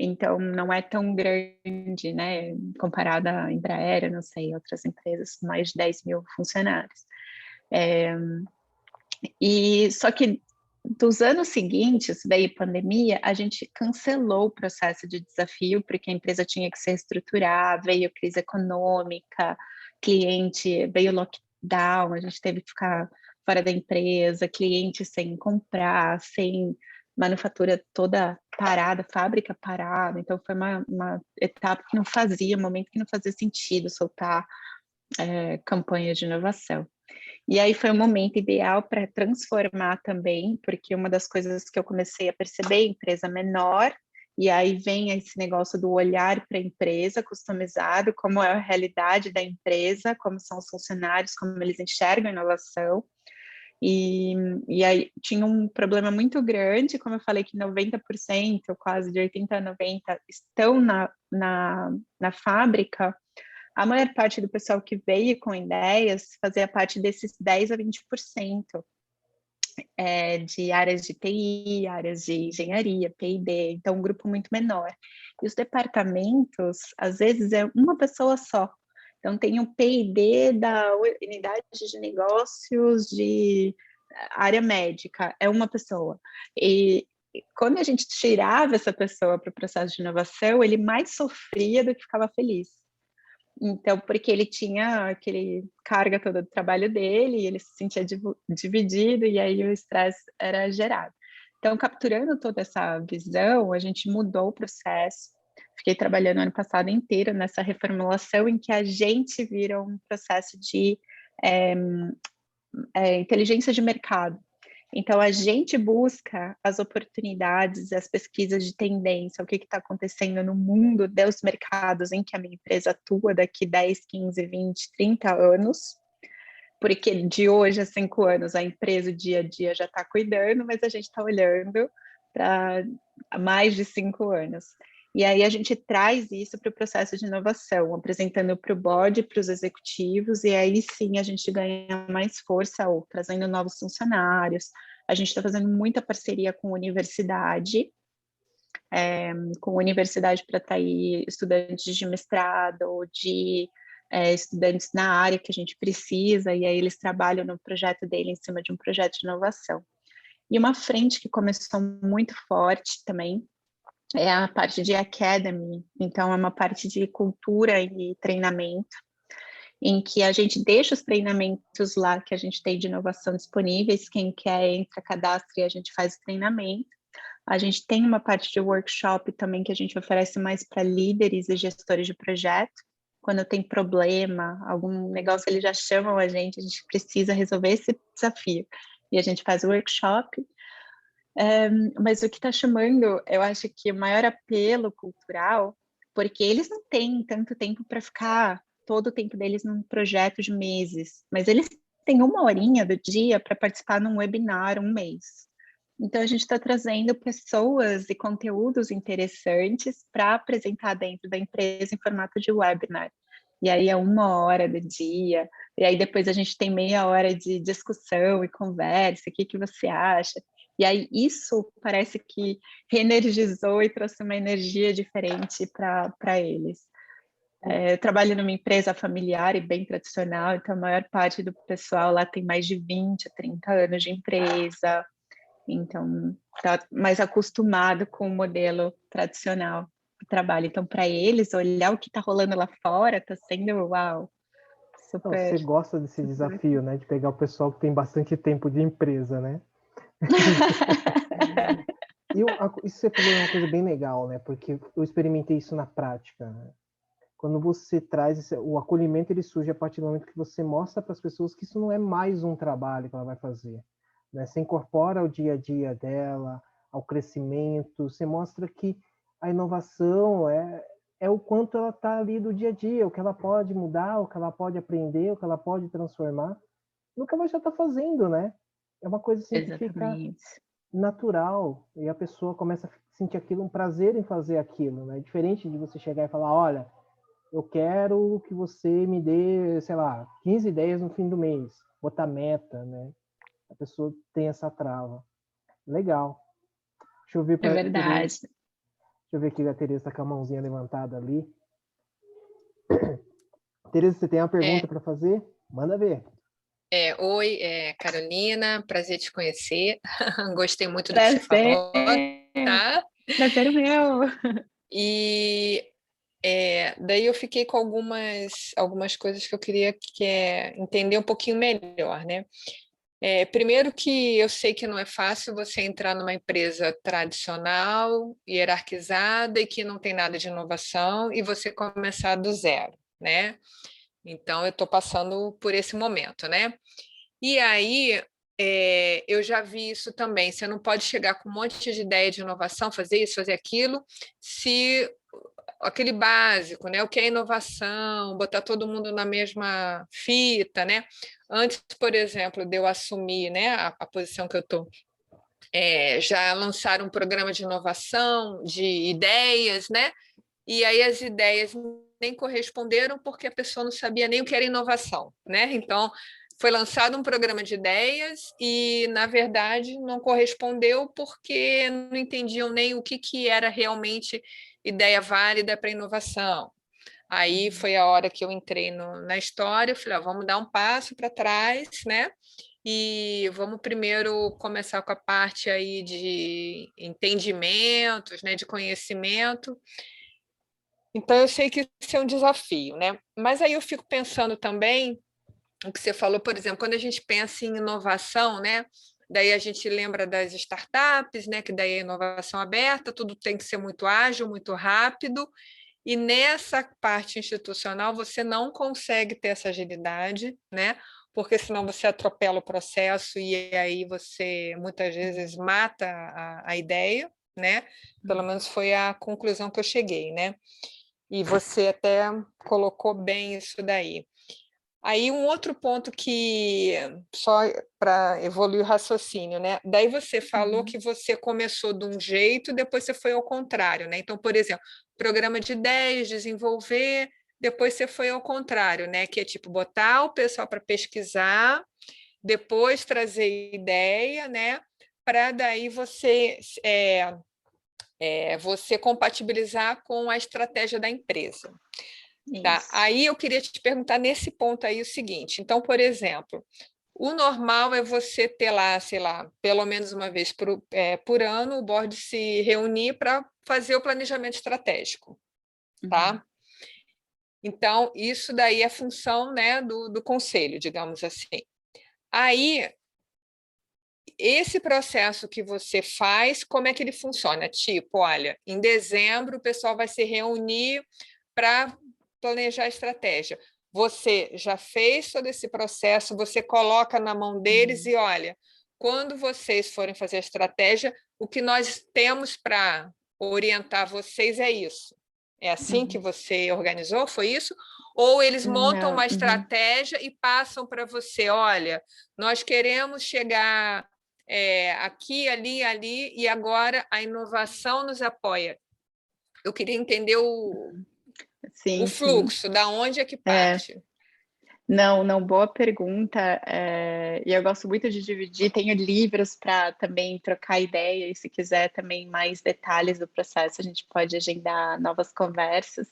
então não é tão grande, né, comparada à Embraer, não sei, outras empresas com mais de 10.000 funcionários. E só que dos anos seguintes, daí pandemia, a gente cancelou o processo de desafio, porque a empresa tinha que se reestruturar, veio crise econômica, veio lockdown, a gente teve que ficar fora da empresa, cliente sem comprar, sem manufatura toda parada, fábrica parada, então foi uma etapa que não fazia, um momento que não fazia sentido soltar campanha de inovação. E aí foi um momento ideal para transformar também, porque uma das coisas que eu comecei a perceber, empresa menor, e aí vem esse negócio do olhar para a empresa customizado, como é a realidade da empresa, como são os funcionários, como eles enxergam a inovação. E aí tinha um problema muito grande, como eu falei que 90%, quase de 80% a 90% estão na fábrica, a maior parte do pessoal que veio com ideias fazia parte desses 10% a 20% de áreas de TI, áreas de engenharia, P&D, então um grupo muito menor. E os departamentos, às vezes, é uma pessoa só. Então, tem o P&D da unidade de negócios de área médica, é uma pessoa. E quando a gente tirava essa pessoa para o processo de inovação, ele mais sofria do que ficava feliz. Então, porque ele tinha aquele carga toda do trabalho dele, e ele se sentia dividido, e aí o estresse era gerado. Então, capturando toda essa visão, a gente mudou o processo. Fiquei trabalhando o ano passado inteiro nessa reformulação, em que a gente vira um processo de inteligência de mercado. Então, a gente busca as oportunidades, as pesquisas de tendência, o que está acontecendo no mundo dos mercados em que a minha empresa atua daqui 10, 15, 20, 30 anos, porque de hoje a 5 anos a empresa, o dia a dia, já está cuidando, mas a gente está olhando para mais de 5 anos. E aí a gente traz isso para o processo de inovação, apresentando para o board, para os executivos, e aí sim a gente ganha mais força, ou trazendo novos funcionários. A gente está fazendo muita parceria com a universidade, para atrair estudantes de mestrado, ou de estudantes na área que a gente precisa, e aí eles trabalham no projeto dele em cima de um projeto de inovação. E uma frente que começou muito forte também é a parte de academy, então é uma parte de cultura e treinamento, em que a gente deixa os treinamentos lá que a gente tem de inovação disponíveis, quem quer entra, cadastra e a gente faz o treinamento. A gente tem uma parte de workshop também que a gente oferece mais para líderes e gestores de projeto. Quando tem problema, algum negócio, eles já chamam a gente precisa resolver esse desafio. E a gente faz o workshop. Mas o que está chamando, eu acho que o maior apelo cultural, porque eles não têm tanto tempo para ficar todo o tempo deles num projeto de meses, mas eles têm 1 horinha do dia para participar num webinar um mês. Então, a gente está trazendo pessoas e conteúdos interessantes para apresentar dentro da empresa em formato de webinar. E aí é 1 hora do dia, e aí depois a gente tem meia hora de discussão e conversa, o que você acha? E aí isso parece que reenergizou e trouxe uma energia diferente para eles. Eu trabalho numa empresa familiar e bem tradicional, então a maior parte do pessoal lá tem mais de 20 a 30 anos de empresa, então está mais acostumado com o modelo tradicional do trabalho. Então, para eles, olhar o que está rolando lá fora está sendo, uau, super... Você gosta desse desafio, né? De pegar o pessoal que tem bastante tempo de empresa, né? E isso você falou é uma coisa bem legal, né? Porque eu experimentei isso na prática, né? Quando você traz o acolhimento, ele surge a partir do momento que você mostra para as pessoas que isso não é mais um trabalho que ela vai fazer, né? Você incorpora ao dia a dia dela, ao crescimento, você mostra que a inovação é o quanto ela está ali do dia a dia, o que ela pode mudar, o que ela pode aprender, o que ela pode transformar, no que ela já está fazendo, né? É uma coisa assim que fica natural, e a pessoa começa a sentir aquilo, um prazer em fazer aquilo, né? Diferente de você chegar e falar, olha, eu quero que você me dê, sei lá, 15 ideias no fim do mês, botar meta, né? A pessoa tem essa trava. Legal. Deixa eu ver É verdade. Deixa eu ver aqui, a Tereza está com a mãozinha levantada ali. Tereza, você tem uma pergunta para fazer? Manda ver. Oi, Carolina, prazer te conhecer. Gostei muito do que você falou, tá? Prazer meu. E daí eu fiquei com algumas coisas que eu queria entender um pouquinho melhor, né? Primeiro que eu sei que não é fácil você entrar numa empresa tradicional, hierarquizada e que não tem nada de inovação e você começar do zero, né? Então, eu estou passando por esse momento, né? E aí, eu já vi isso também. Você não pode chegar com um monte de ideia de inovação, fazer isso, fazer aquilo, se aquele básico, né? O que é inovação, botar todo mundo na mesma fita, né? Antes, por exemplo, de eu assumir, né, a posição que eu estou, já lançaram um programa de inovação, de ideias, né? E aí as ideias nem corresponderam porque a pessoa não sabia nem o que era inovação, né? Então, foi lançado um programa de ideias e, na verdade, não correspondeu porque não entendiam nem o que era realmente ideia válida para inovação. Aí foi a hora que eu entrei na história, eu falei, vamos dar um passo para trás, né? E vamos primeiro começar com a parte aí de entendimentos, né, de conhecimento. Então, eu sei que isso é um desafio, né? Mas aí eu fico pensando também, o que você falou, por exemplo, quando a gente pensa em inovação, né? Daí a gente lembra das startups, né? Que daí é inovação aberta, tudo tem que ser muito ágil, muito rápido, e nessa parte institucional você não consegue ter essa agilidade, né? porque senão você atropela o processo e aí você muitas vezes mata a ideia, né? Pelo menos foi a conclusão que eu cheguei, né? E você até colocou bem isso daí. Aí um outro ponto que, só para evoluir o raciocínio, né? Daí você falou que você começou de um jeito, depois você foi ao contrário, né? Então, por exemplo, programa de ideias, desenvolver, depois você foi ao contrário, né? Que é tipo botar o pessoal para pesquisar, depois trazer ideia, né? Para daí você compatibilizar com a estratégia da empresa. Tá? Aí eu queria te perguntar nesse ponto aí o seguinte: então, por exemplo, o normal é você ter lá, sei lá, pelo menos uma vez por ano, o board se reunir para fazer o planejamento estratégico, tá? Então, isso daí é função, né, do conselho, digamos assim. Aí, esse processo que você faz, como é que ele funciona? Tipo, olha, em dezembro o pessoal vai se reunir para planejar a estratégia. Você já fez todo esse processo, você coloca na mão deles e olha, quando vocês forem fazer a estratégia, o que nós temos para orientar vocês é isso. É assim que você organizou? Foi isso? Ou eles montam uma estratégia e passam para você, olha, nós queremos chegar aqui, ali, e agora a inovação nos apoia. Eu queria entender o fluxo, da onde é que parte? Não, boa pergunta. E eu gosto muito de dividir. Tenho livros para também trocar ideia, e se quiser também mais detalhes do processo, a gente pode agendar novas conversas.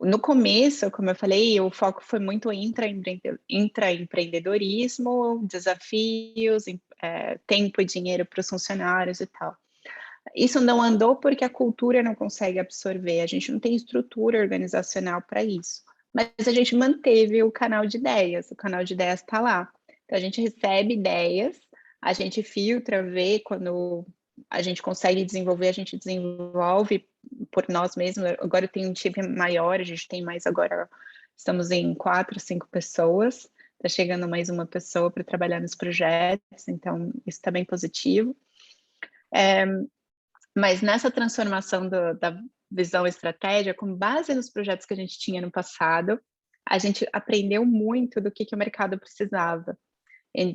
No começo, como eu falei, o foco foi muito intraempreendedorismo, desafios, tempo e dinheiro para os funcionários e tal. Isso não andou porque a cultura não consegue absorver, a gente não tem estrutura organizacional para isso. Mas a gente manteve o canal de ideias está lá. Então, a gente recebe ideias, a gente filtra, vê quando a gente consegue desenvolver, a gente desenvolve por nós mesmos. Agora eu tenho um time maior, a gente tem mais agora, estamos em 4, 5 pessoas, está chegando mais uma pessoa para trabalhar nos projetos, então isso está bem positivo. Mas nessa transformação da visão e estratégia, com base nos projetos que a gente tinha no passado, a gente aprendeu muito do que o mercado precisava.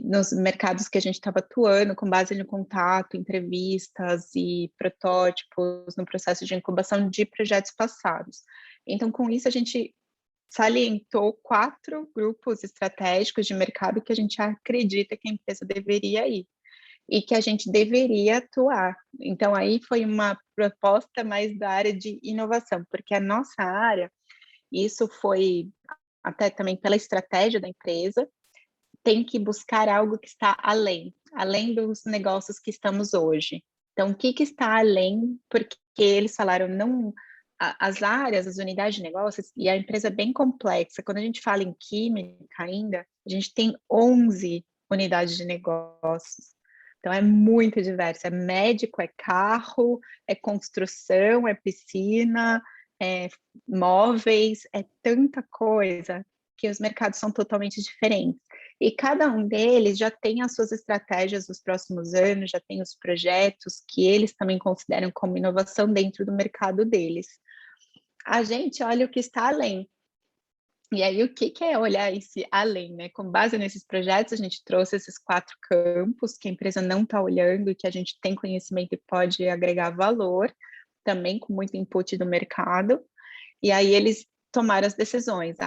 Nos mercados que a gente estava atuando, com base no contato, entrevistas e protótipos, no processo de incubação de projetos passados. Então, com isso, a gente salientou 4 grupos estratégicos de mercado que a gente acredita que a empresa deveria ir e que a gente deveria atuar. Então, aí foi uma proposta mais da área de inovação, porque a nossa área, isso foi até também pela estratégia da empresa, tem que buscar algo que está além dos negócios que estamos hoje. Então, o que está além? Porque eles falaram, não, as áreas, as unidades de negócios, e a empresa é bem complexa. Quando a gente fala em química ainda, a gente tem 11 unidades de negócios. Então, é muito diverso. É médico, é carro, é construção, é piscina, é móveis, é tanta coisa que os mercados são totalmente diferentes. E cada um deles já tem as suas estratégias dos próximos anos, já tem os projetos que eles também consideram como inovação dentro do mercado deles. A gente olha o que está além. E aí, o que é olhar esse além, né? Com base nesses projetos, a gente trouxe esses 4 campos que a empresa não está olhando e que a gente tem conhecimento e pode agregar valor, também com muito input do mercado. E aí, eles tomaram as decisões.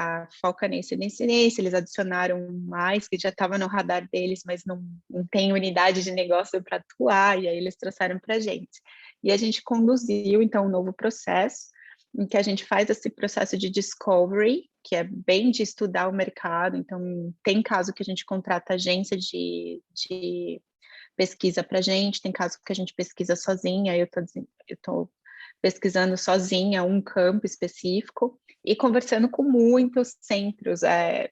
Foca nesse, eles adicionaram mais, que já estava no radar deles, mas não tem unidade de negócio para atuar, e aí eles trouxeram para a gente. E a gente conduziu, então, um novo processo, em que a gente faz esse processo de discovery, que é bem de estudar o mercado. Então, tem caso que a gente contrata agência de pesquisa para a gente, tem caso que a gente pesquisa sozinha, eu estou pesquisando sozinha um campo específico e conversando com muitos centros,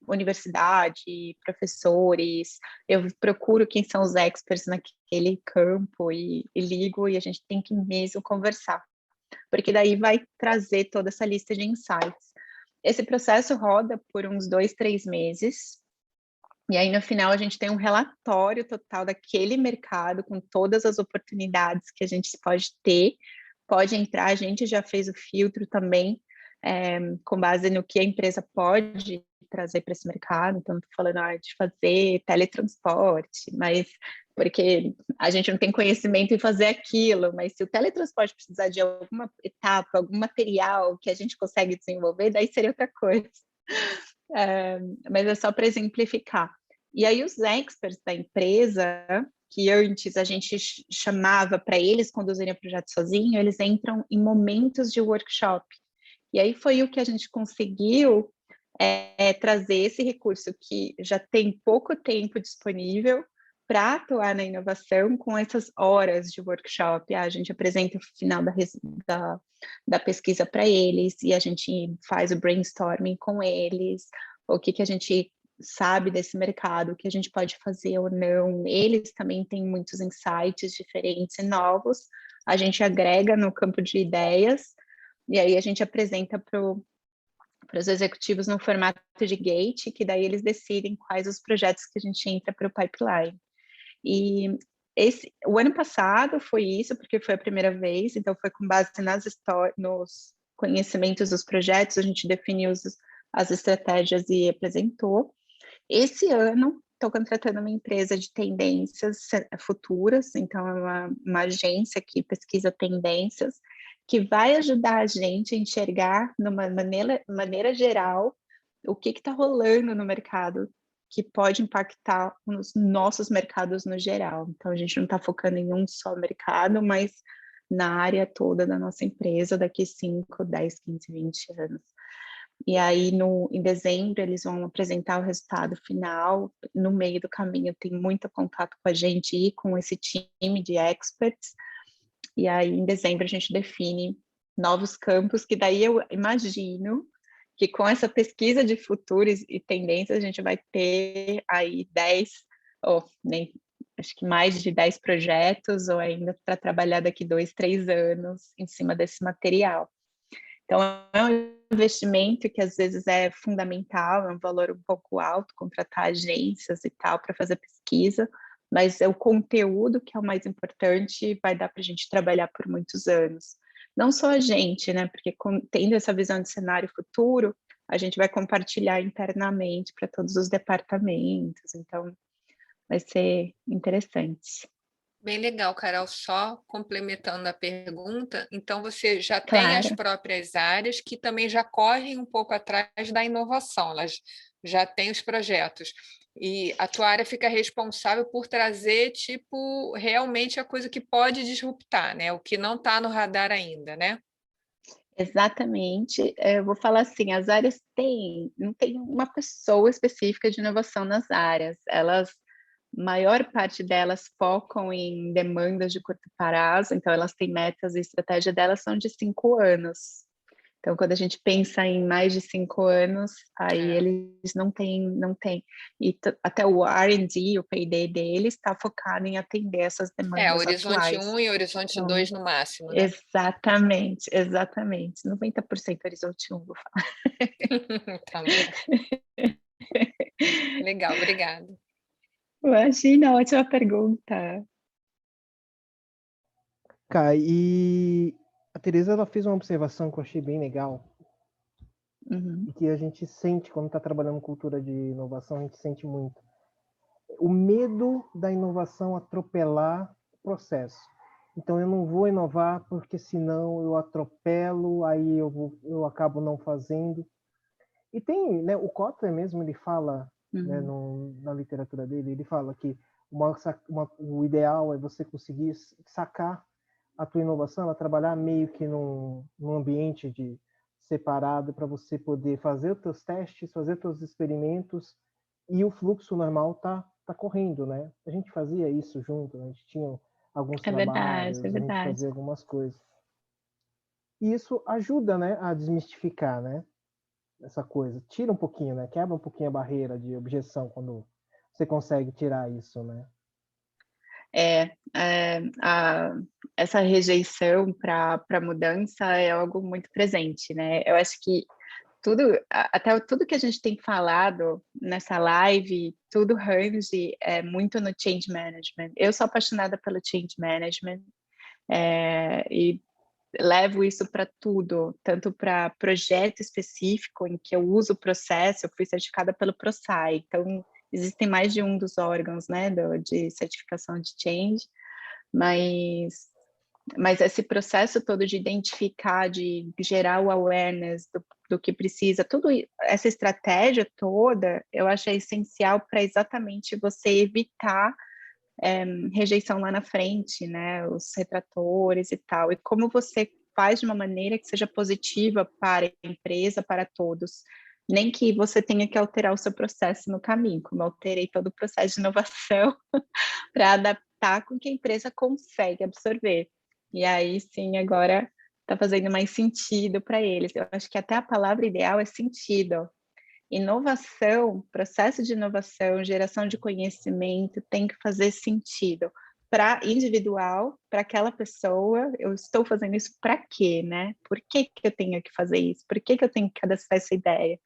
universidade, professores, eu procuro quem são os experts naquele campo e ligo, e a gente tem que mesmo conversar, porque daí vai trazer toda essa lista de insights. Esse processo roda por uns 2, 3 meses, e aí no final a gente tem um relatório total daquele mercado, com todas as oportunidades que a gente pode ter, pode entrar, a gente já fez o filtro também, com base no que a empresa pode trazer para esse mercado, então estou falando de fazer teletransporte, mas porque a gente não tem conhecimento em fazer aquilo, mas se o teletransporte precisar de alguma etapa, algum material que a gente consegue desenvolver, daí seria outra coisa. Mas é só para exemplificar. E aí os experts da empresa, que antes a gente chamava para eles conduzirem o projeto sozinho, eles entram em momentos de workshop. E aí foi o que a gente conseguiu trazer esse recurso que já tem pouco tempo disponível para atuar na inovação com essas horas de workshop. A gente apresenta o final da pesquisa para eles e a gente faz o brainstorming com eles, o que a gente sabe desse mercado, o que a gente pode fazer ou não. Eles também têm muitos insights diferentes e novos. A gente agrega no campo de ideias e aí a gente apresenta para os executivos no formato de gate, que daí eles decidem quais os projetos que a gente entra para o pipeline. E o ano passado foi isso, porque foi a primeira vez, então foi com base nos conhecimentos dos projetos, a gente definiu as estratégias e apresentou. Esse ano, estou contratando uma empresa de tendências futuras, então é uma agência que pesquisa tendências, que vai ajudar a gente a enxergar, de uma maneira geral, o que está rolando no mercado, que pode impactar os nossos mercados no geral. Então, a gente não está focando em um só mercado, mas na área toda da nossa empresa, daqui 5, 10, 15, 20 anos. E aí, em dezembro, eles vão apresentar o resultado final. No meio do caminho, tem muito contato com a gente e com esse time de experts. E aí, em dezembro, a gente define novos campos, que daí eu imagino que com essa pesquisa de futuros e tendências, a gente vai ter aí 10, acho que mais de 10 projetos, ou ainda para trabalhar daqui 2, 3 anos em cima desse material. Então, é um investimento que às vezes é fundamental, é um valor um pouco alto, contratar agências e tal para fazer pesquisa, mas é o conteúdo que é o mais importante, vai dar para a gente trabalhar por muitos anos. Não só a gente, né? Porque tendo essa visão de cenário futuro, a gente vai compartilhar internamente para todos os departamentos, então vai ser interessante. Bem legal, Carol. Só complementando a pergunta, então você já Claro. tem as próprias áreas que também já correm um pouco atrás da inovação, elas já têm os projetos. E a tua área fica responsável por trazer, tipo, realmente a coisa que pode disruptar, né? O que não está no radar ainda, né? Exatamente. Eu vou falar assim, as áreas não tem uma pessoa específica de inovação nas áreas. Maior parte delas focam em demandas de curto prazo, então elas têm metas e estratégia delas são de 5 anos. Então, quando a gente pensa em mais de 5 anos, aí eles não têm. E até o R&D, o P&D deles, está focado em atender essas demandas Horizonte atuais. 1 e Horizonte 2 no máximo, né? Exatamente. 90% Horizonte 1, vou falar. Tá bom. Legal, obrigada. Imagina, ótima pergunta. Cara, e a Teresa ela fez uma observação que eu achei bem legal, e que a gente sente quando está trabalhando cultura de inovação, a gente sente muito. O medo da inovação atropelar o processo. Então, eu não vou inovar porque senão eu atropelo, aí eu acabo não fazendo. E tem, né, o Kotler mesmo, ele fala, né, na literatura dele, ele fala que o ideal é você conseguir sacar a tua inovação, ela trabalhar meio que num ambiente separado para você poder fazer os teus testes, fazer os teus experimentos e o fluxo normal tá correndo, né? A gente fazia isso junto, a gente tinha alguns trabalhos, a gente fazia algumas coisas. E isso ajuda, né, a desmistificar, né? Essa coisa, tira um pouquinho, né? Quebra um pouquinho a barreira de objeção quando você consegue tirar isso, né? Essa rejeição para mudança é algo muito presente, né? Eu acho que até tudo que a gente tem falado nessa live, tudo range muito no change management. Eu sou apaixonada pelo change management e levo isso para tudo, tanto para projeto específico em que eu uso o processo. Eu fui certificada pelo ProSci, então existem mais de um dos órgãos, né, de certificação de change, mas esse processo todo de identificar, de gerar o awareness do que precisa, essa estratégia toda, eu acho essencial para exatamente você evitar rejeição lá na frente, né, os retratores e tal, e como você faz de uma maneira que seja positiva para a empresa, para todos, nem que você tenha que alterar o seu processo no caminho, como eu alterei todo o processo de inovação para adaptar com que a empresa consegue absorver. E aí, sim, agora está fazendo mais sentido para eles. Eu acho que até a palavra ideal é sentido. Inovação, processo de inovação, geração de conhecimento tem que fazer sentido para individual, para aquela pessoa. Eu estou fazendo isso para quê, né? Por que eu tenho que fazer isso? Por que eu tenho que cadastrar essa ideia?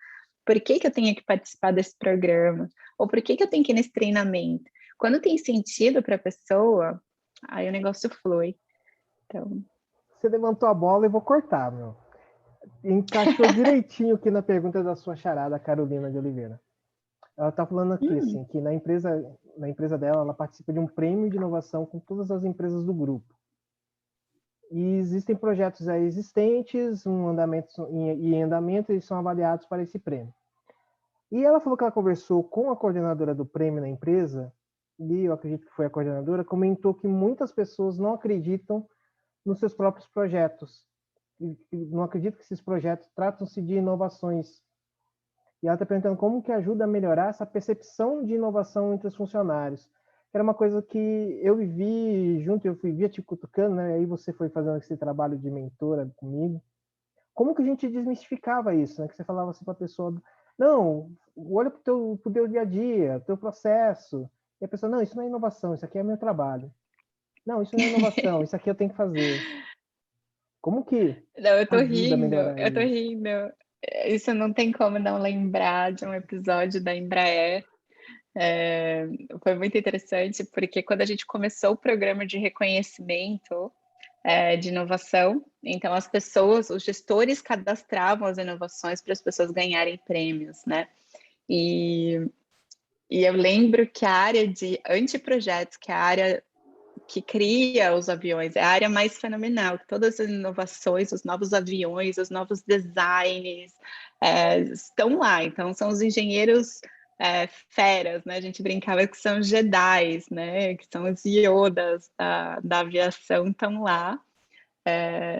Por que eu tenho que participar desse programa? Ou por que eu tenho que ir nesse treinamento? Quando tem sentido para a pessoa, aí o negócio flui. Então... Você levantou a bola e vou cortar, meu. Encaixou direitinho aqui na pergunta da sua charada, Carolina de Oliveira. Ela está falando aqui, assim, que na empresa dela, ela participa de um prêmio de inovação com todas as empresas do grupo. E existem projetos aí existentes, em andamento, eles são avaliados para esse prêmio. E ela falou que ela conversou com a coordenadora do prêmio na empresa, e eu acredito que foi a coordenadora, comentou que muitas pessoas não acreditam nos seus próprios projetos. Não acredito que esses projetos tratam-se de inovações. E ela está perguntando como que ajuda a melhorar essa percepção de inovação entre os funcionários. Era uma coisa que eu vivi junto, eu via te cutucando, né? Aí você foi fazendo esse trabalho de mentora comigo. Como que a gente desmistificava isso, né? Que você falava assim para a pessoa, não, olha para o teu dia a dia, teu processo. E a pessoa, não, isso não é inovação, isso aqui é meu trabalho. Não, isso não é inovação, isso aqui eu tenho que fazer. Como que Não, eu tô ajuda a rindo, melhorar eu tô isso? rindo. Isso não tem como não lembrar de um episódio da Embraer. Foi muito interessante, porque quando a gente começou o programa de reconhecimento de inovação, então as pessoas, os gestores cadastravam as inovações para as pessoas ganharem prêmios, né? E eu lembro que a área de anteprojetos, que é a área que cria os aviões, é a área mais fenomenal. Todas as inovações, os novos aviões, os novos designs estão lá. Então, são os engenheiros feras, né? A gente brincava que são Jedis, né? Que são os Yodas da aviação, estão lá.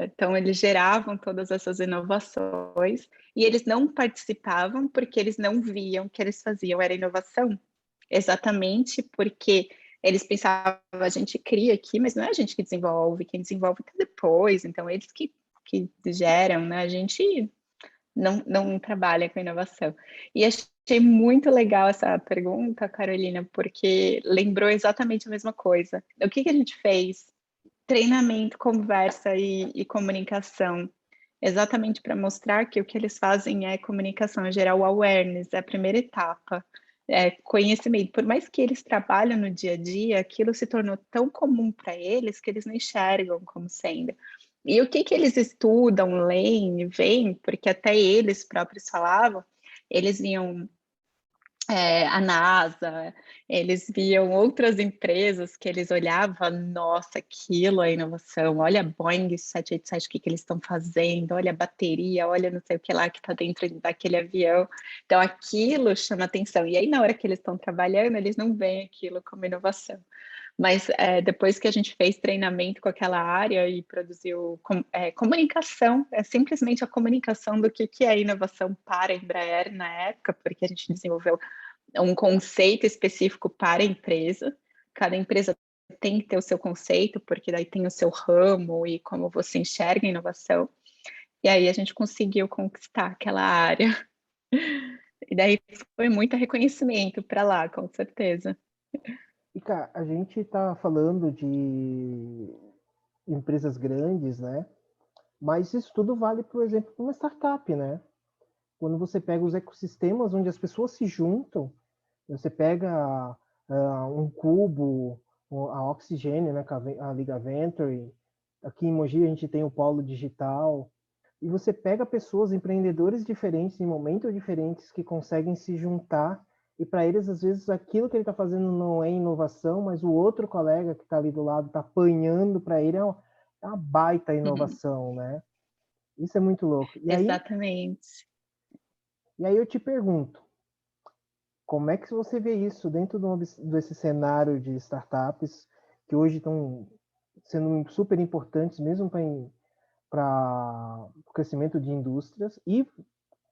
Então, eles geravam todas essas inovações e eles não participavam porque eles não viam que eles faziam era inovação. Exatamente porque eles pensavam, a gente cria aqui, mas não é a gente que desenvolve, quem desenvolve tá depois, então eles que geram, né? A gente não trabalha com inovação. E achei muito legal essa pergunta, Carolina, porque lembrou exatamente a mesma coisa. O que a gente fez? Treinamento, conversa e comunicação, exatamente para mostrar que o que eles fazem é comunicação, é gerar o awareness, é a primeira etapa, conhecimento. Por mais que eles trabalham no dia a dia, aquilo se tornou tão comum para eles que eles não enxergam como sendo. E o que eles estudam, leem, veem, porque até eles próprios falavam, eles viam a NASA, eles viam outras empresas que eles olhavam, nossa, aquilo é inovação, olha a Boeing 787, o que eles estão fazendo, olha a bateria, olha não sei o que lá que está dentro daquele avião. Então, aquilo chama atenção. E aí, na hora que eles estão trabalhando, eles não veem aquilo como inovação. Mas depois que a gente fez treinamento com aquela área e produziu comunicação, é simplesmente a comunicação do que é inovação para a Embraer na época, porque a gente desenvolveu um conceito específico para a empresa. Cada empresa tem que ter o seu conceito, porque daí tem o seu ramo e como você enxerga a inovação. E aí a gente conseguiu conquistar aquela área. E daí foi muito reconhecimento para lá, com certeza. E, cara, a gente está falando de empresas grandes, né? Mas isso tudo vale, por exemplo, para uma startup, né? quando você pega os ecossistemas onde as pessoas se juntam, você pega um Cubo, a Oxigênio, né, a Liga Venture, aqui em Mogi a gente tem o Polo Digital, e você pega pessoas, empreendedores diferentes, em momentos diferentes, que conseguem se juntar, e para eles, às vezes, aquilo que ele está fazendo não é inovação, mas o outro colega que está ali do lado está apanhando para ele, é uma baita inovação, né? Isso é muito louco. Exatamente. E aí eu te pergunto, como é que você vê isso dentro desse cenário de startups que hoje estão sendo super importantes, mesmo para o crescimento de indústrias e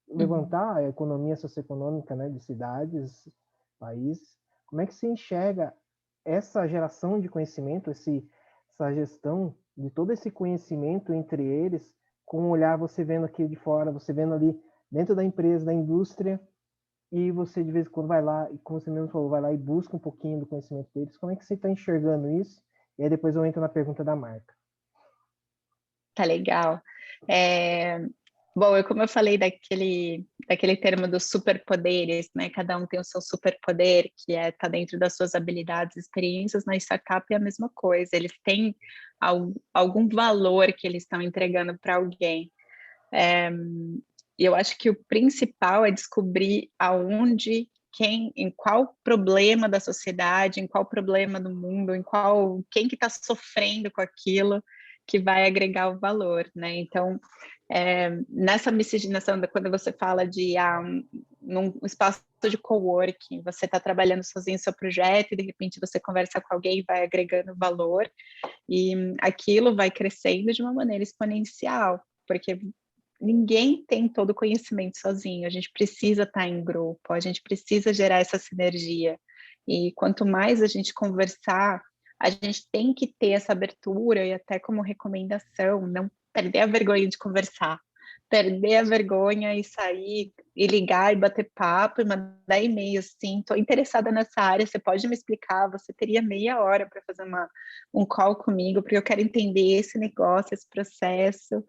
levantar a economia socioeconômica, né, de cidades, países? Como é que se enxerga essa geração de conhecimento, essa gestão de todo esse conhecimento entre eles, com um olhar, você vendo aqui de fora, você vendo ali dentro da empresa, da indústria, e você de vez em quando vai lá, e como você mesmo falou, vai lá e busca um pouquinho do conhecimento deles. Como é que você está enxergando isso? E aí depois eu entro na pergunta da marca. Tá legal. Bom, como eu falei daquele termo dos superpoderes, né? Cada um tem o seu superpoder, que tá dentro das suas habilidades e experiências. Na startup é a mesma coisa. Eles têm algum valor que eles estão entregando para alguém. E eu acho que o principal é descobrir em qual problema da sociedade, em qual problema do mundo, quem que está sofrendo com aquilo que vai agregar o valor, né? Então, nessa miscigenação, quando você fala de num espaço de coworking, você está trabalhando sozinho no seu projeto e de repente você conversa com alguém e vai agregando valor, e aquilo vai crescendo de uma maneira exponencial, porque ninguém tem todo o conhecimento sozinho, a gente precisa estar em grupo, a gente precisa gerar essa sinergia, e quanto mais a gente conversar, a gente tem que ter essa abertura, e até como recomendação, não perder a vergonha de conversar, perder a vergonha e sair, e ligar, e bater papo, e mandar e-mail, assim, estou interessada nessa área, você pode me explicar? Você teria meia hora para fazer um call comigo, porque eu quero entender esse negócio, esse processo.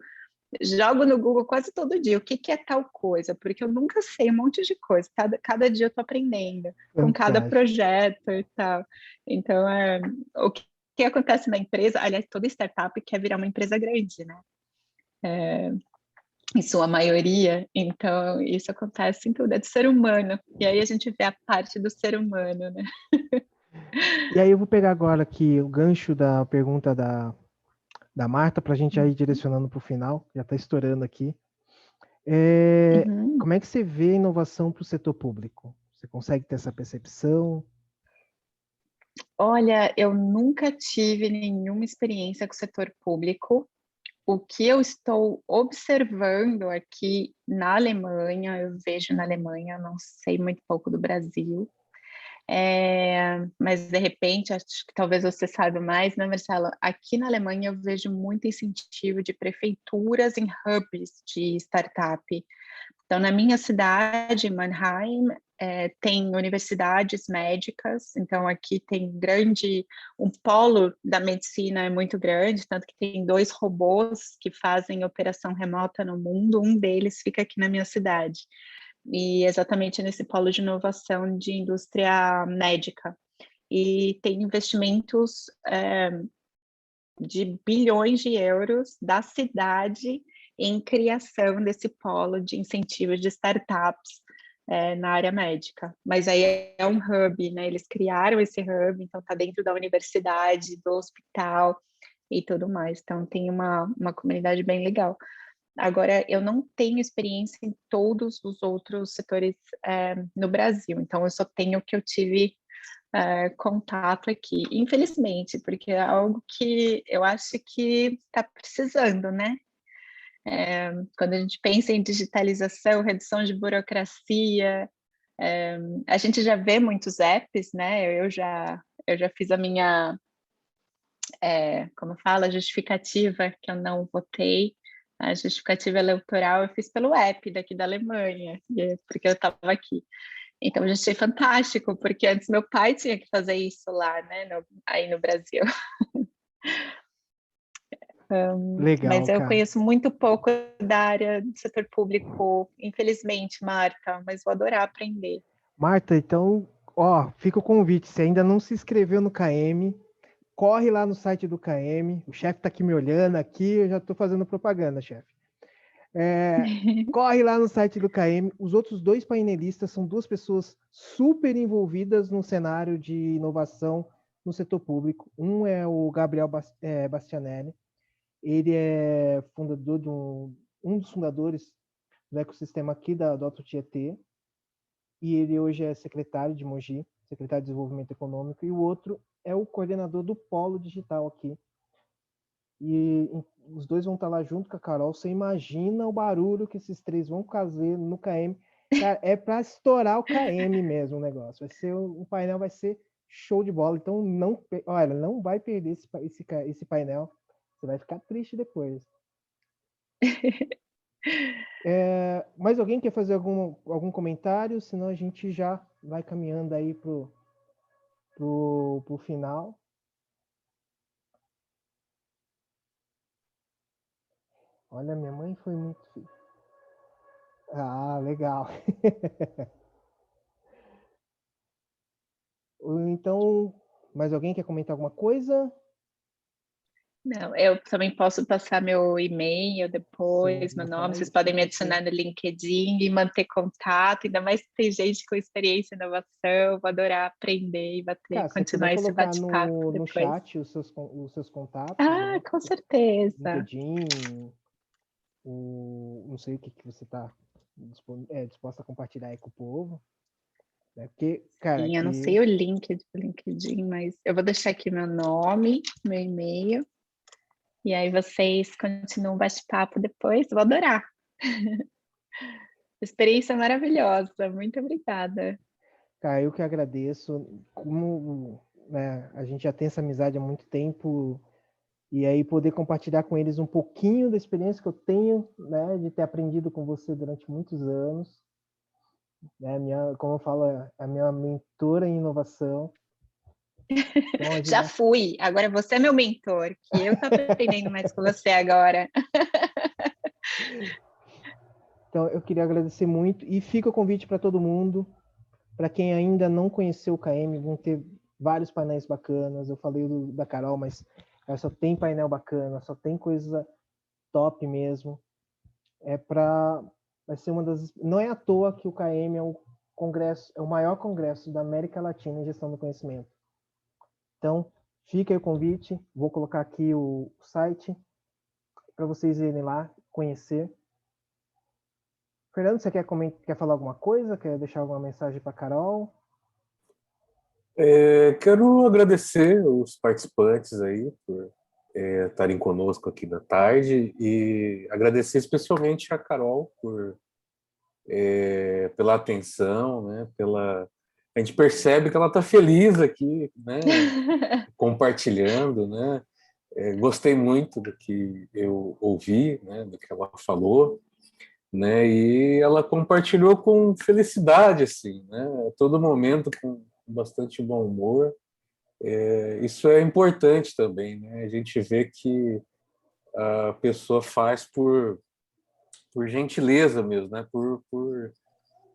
Jogo no Google quase todo dia o que é tal coisa, porque eu nunca sei um monte de coisa, cada dia eu estou aprendendo com cada projeto e tal. Então, o que acontece na empresa, aliás, toda startup quer virar uma empresa grande, né? Em sua maioria, então isso acontece em tudo, é do ser humano, e aí a gente vê a parte do ser humano, né? E aí eu vou pegar agora aqui o gancho da pergunta da Marta, para a gente ir direcionando para o final, já está estourando aqui. Como é que você vê a inovação para o setor público? Você consegue ter essa percepção? Olha, eu nunca tive nenhuma experiência com o setor público. O que eu estou observando aqui na Alemanha, eu vejo na Alemanha, não sei muito pouco do Brasil, mas de repente, acho que talvez você saiba mais, né, Marcela? Aqui na Alemanha eu vejo muito incentivo de prefeituras em hubs de startup. Então, na minha cidade, Mannheim, tem universidades médicas, então aqui tem um polo da medicina é muito grande, tanto que tem 2 robôs que fazem operação remota no mundo, um deles fica aqui na minha cidade, e exatamente nesse polo de inovação de indústria médica. E tem investimentos de bilhões de euros da cidade em criação desse polo de incentivos de startups na área médica. Mas aí é um hub, né? Eles criaram esse hub, então está dentro da universidade, do hospital e tudo mais. Então tem uma comunidade bem legal. Agora, eu não tenho experiência em todos os outros setores no Brasil, então eu só tenho o que eu tive contato aqui, infelizmente, porque é algo que eu acho que está precisando, né? Quando a gente pensa em digitalização, redução de burocracia, a gente já vê muitos apps, né? Eu já fiz a minha, como fala, justificativa que eu não votei, a justificativa eleitoral eu fiz pelo app daqui da Alemanha, porque eu estava aqui. Então, eu achei fantástico, porque antes meu pai tinha que fazer isso lá, né, aí no Brasil. Legal, Mas eu cara. conheço muito pouco da área do setor público, infelizmente, Marta, mas vou adorar aprender. Marta, então, ó, fica o convite. Se ainda não se inscreveu no KM, corre lá no site do KM. O chefe tá aqui me olhando aqui, eu já tô fazendo propaganda, chefe. Corre lá no site do KM. Os outros dois painelistas são duas pessoas super envolvidas no cenário de inovação no setor público. Um é o Gabriel Bastianelli. Ele é fundador de um dos fundadores do ecossistema aqui do Alto Tietê. E ele hoje é secretário de Mogi, secretário de Desenvolvimento Econômico. E o outro é o coordenador do Polo Digital aqui. E os dois vão estar lá junto com a Carol. Você imagina o barulho que esses três vão fazer no KM. Cara, é para estourar o KM mesmo o negócio. Vai ser o painel vai ser show de bola. Então olha, não vai perder esse painel. Você vai ficar triste depois. Mais alguém quer fazer algum comentário? Senão a gente já vai caminhando aí pro final. Olha, minha mãe foi muito... Ah, legal. Então, mais alguém quer comentar alguma coisa? Não, eu também posso passar meu e-mail depois, Sim, meu vou nome, falar vocês isso podem me pra você. adicionar no LinkedIn e manter contato, ainda mais que tem gente com experiência em inovação, vou adorar aprender e Cara, se você puder continuar esse colocar bate-papo no depois. chat os seus contatos, Ah, né? com certeza. LinkedIn, não sei o que você está disposta a compartilhar aí com o povo. Né? Porque, cara, Sim, eu não aqui... sei o link do LinkedIn, mas eu vou deixar aqui meu nome, meu e-mail, e aí vocês continuam o bate-papo depois, vou adorar. Experiência maravilhosa, muito obrigada. Cara, eu que agradeço. Como, né, a gente já tem essa amizade há muito tempo, e aí poder compartilhar com eles um pouquinho da experiência que eu tenho, né, de ter aprendido com você durante muitos anos. Né, como eu falo, a minha mentora em inovação. Então, Já fui, agora você é meu mentor, que eu estou aprendendo mais com você agora. Então, eu queria agradecer muito, e fica o convite para todo mundo. Para quem ainda não conheceu o KM, vão ter vários painéis bacanas. Eu falei da Carol, mas só tem painel bacana, só tem coisa top mesmo. Vai ser uma das... Não é à toa que o KM é o maior congresso da América Latina em gestão do conhecimento. Então, fica aí o convite. Vou colocar aqui o site para vocês irem lá conhecer. Fernando, você quer falar alguma coisa? Quer deixar alguma mensagem para a Carol? Quero agradecer os participantes aí por estarem conosco aqui na tarde e agradecer especialmente a Carol pela atenção, né? A gente percebe que ela está feliz aqui, né? Compartilhando, né? Gostei muito do que eu ouvi, né? Do que ela falou, né? E ela compartilhou com felicidade, assim, né? A todo momento com bastante bom humor. Isso é importante também, né? A gente vê que a pessoa faz por gentileza mesmo, né? Por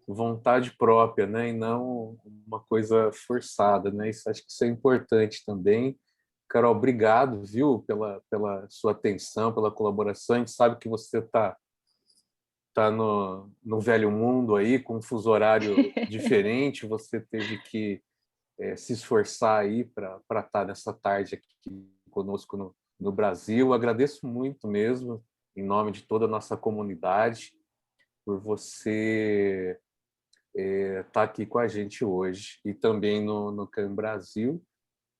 vontade própria, né? E não uma coisa forçada, né? Acho que isso é importante também. Carol, obrigado, viu, pela sua atenção, pela colaboração. A gente sabe que você tá no velho mundo aí, com um fuso horário diferente, você teve que se esforçar aí para estar nessa tarde aqui conosco no Brasil. Agradeço muito mesmo, em nome de toda a nossa comunidade, por você estar aqui com a gente hoje e também no CAM Brasil.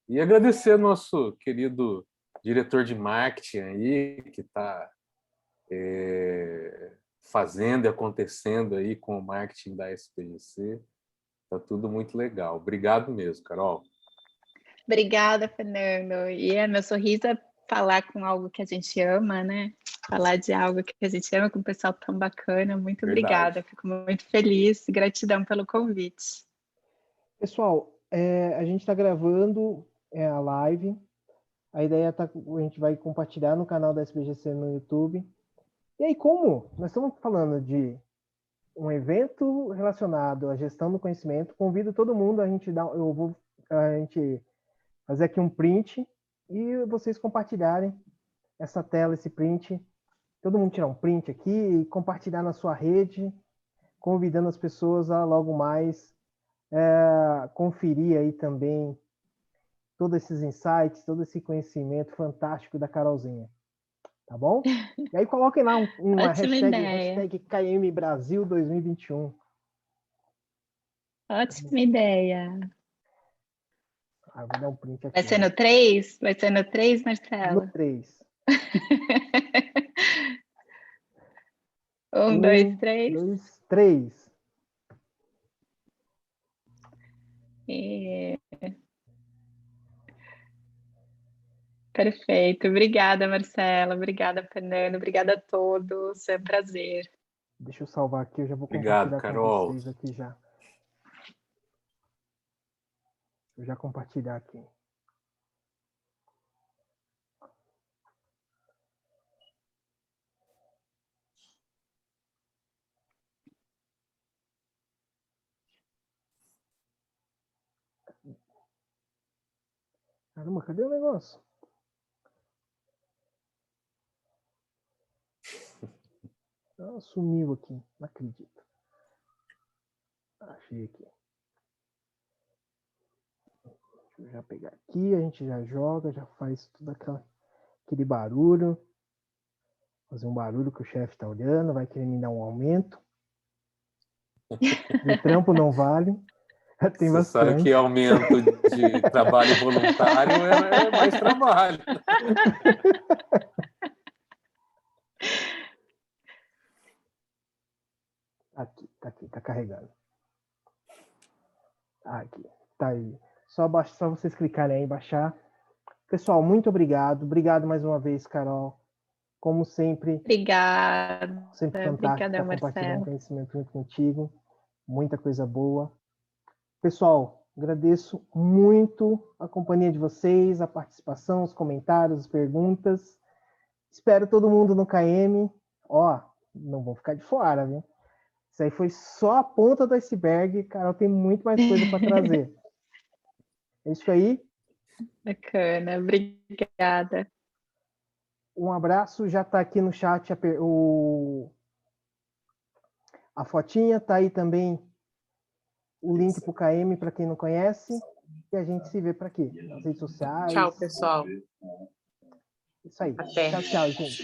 E agradecer ao nosso querido diretor de marketing aí, que está fazendo e acontecendo aí com o marketing da SPGC. Está tudo muito legal. Obrigado mesmo, Carol. Obrigada, Fernando. E meu sorriso é falar com algo que a gente ama, né? Falar de algo que a gente ama com um pessoal tão bacana. Muito obrigada. Fico muito feliz. Gratidão pelo convite. Pessoal, a gente está gravando a live. A ideia a gente vai compartilhar no canal da SBGC no YouTube. E aí, como nós estamos falando de um evento relacionado à gestão do conhecimento, convido todo mundo a gente fazer aqui um print e vocês compartilharem essa tela, esse print. Todo mundo tirar um print aqui e compartilhar na sua rede, convidando as pessoas a logo mais conferir aí também todos esses insights, todo esse conhecimento fantástico da Carolzinha. Tá bom? E aí coloquem lá uma hashtag KM Brasil 2021. Ótima ideia. Vou dar um print aqui. Vai ser no 3? Vai ser no 3, Marcelo? No 3. 1, 2, 3. 2, 3. Perfeito. Obrigada, Marcela. Obrigada, Fernando. Obrigada a todos. É um prazer. Deixa eu salvar aqui. Eu já vou Obrigado, compartilhar Carol. com vocês aqui já. Eu já compartilhar aqui. Caramba, cadê o negócio? Sumiu aqui, não acredito. Achei aqui. Deixa eu já pegar aqui, a gente já joga, já faz tudo aquele barulho. Fazer um barulho que o chefe tá olhando, vai querer me dar um aumento. O trampo não vale. Tem Você bastante. sabe que aumento de trabalho voluntário é mais trabalho. Aqui, tá carregando. Aqui, tá aí. Só vocês clicarem aí, baixar. Pessoal, muito obrigado. Obrigado mais uma vez, Carol. Como sempre. Obrigada. Sempre fantástico estar compartilhando conhecimento junto contigo. Muita coisa boa. Pessoal, agradeço muito a companhia de vocês, a participação, os comentários, as perguntas. Espero todo mundo no KM. Não vão ficar de fora, viu? Isso aí foi só a ponta do iceberg. Carol tem muito mais coisa para trazer. É isso aí. Bacana, obrigada. Um abraço. Já está aqui no chat a fotinha. Está aí também o link para o KM, para quem não conhece. E a gente se vê por aqui, nas redes sociais. Tchau, pessoal. Isso aí. Até. Tchau, gente.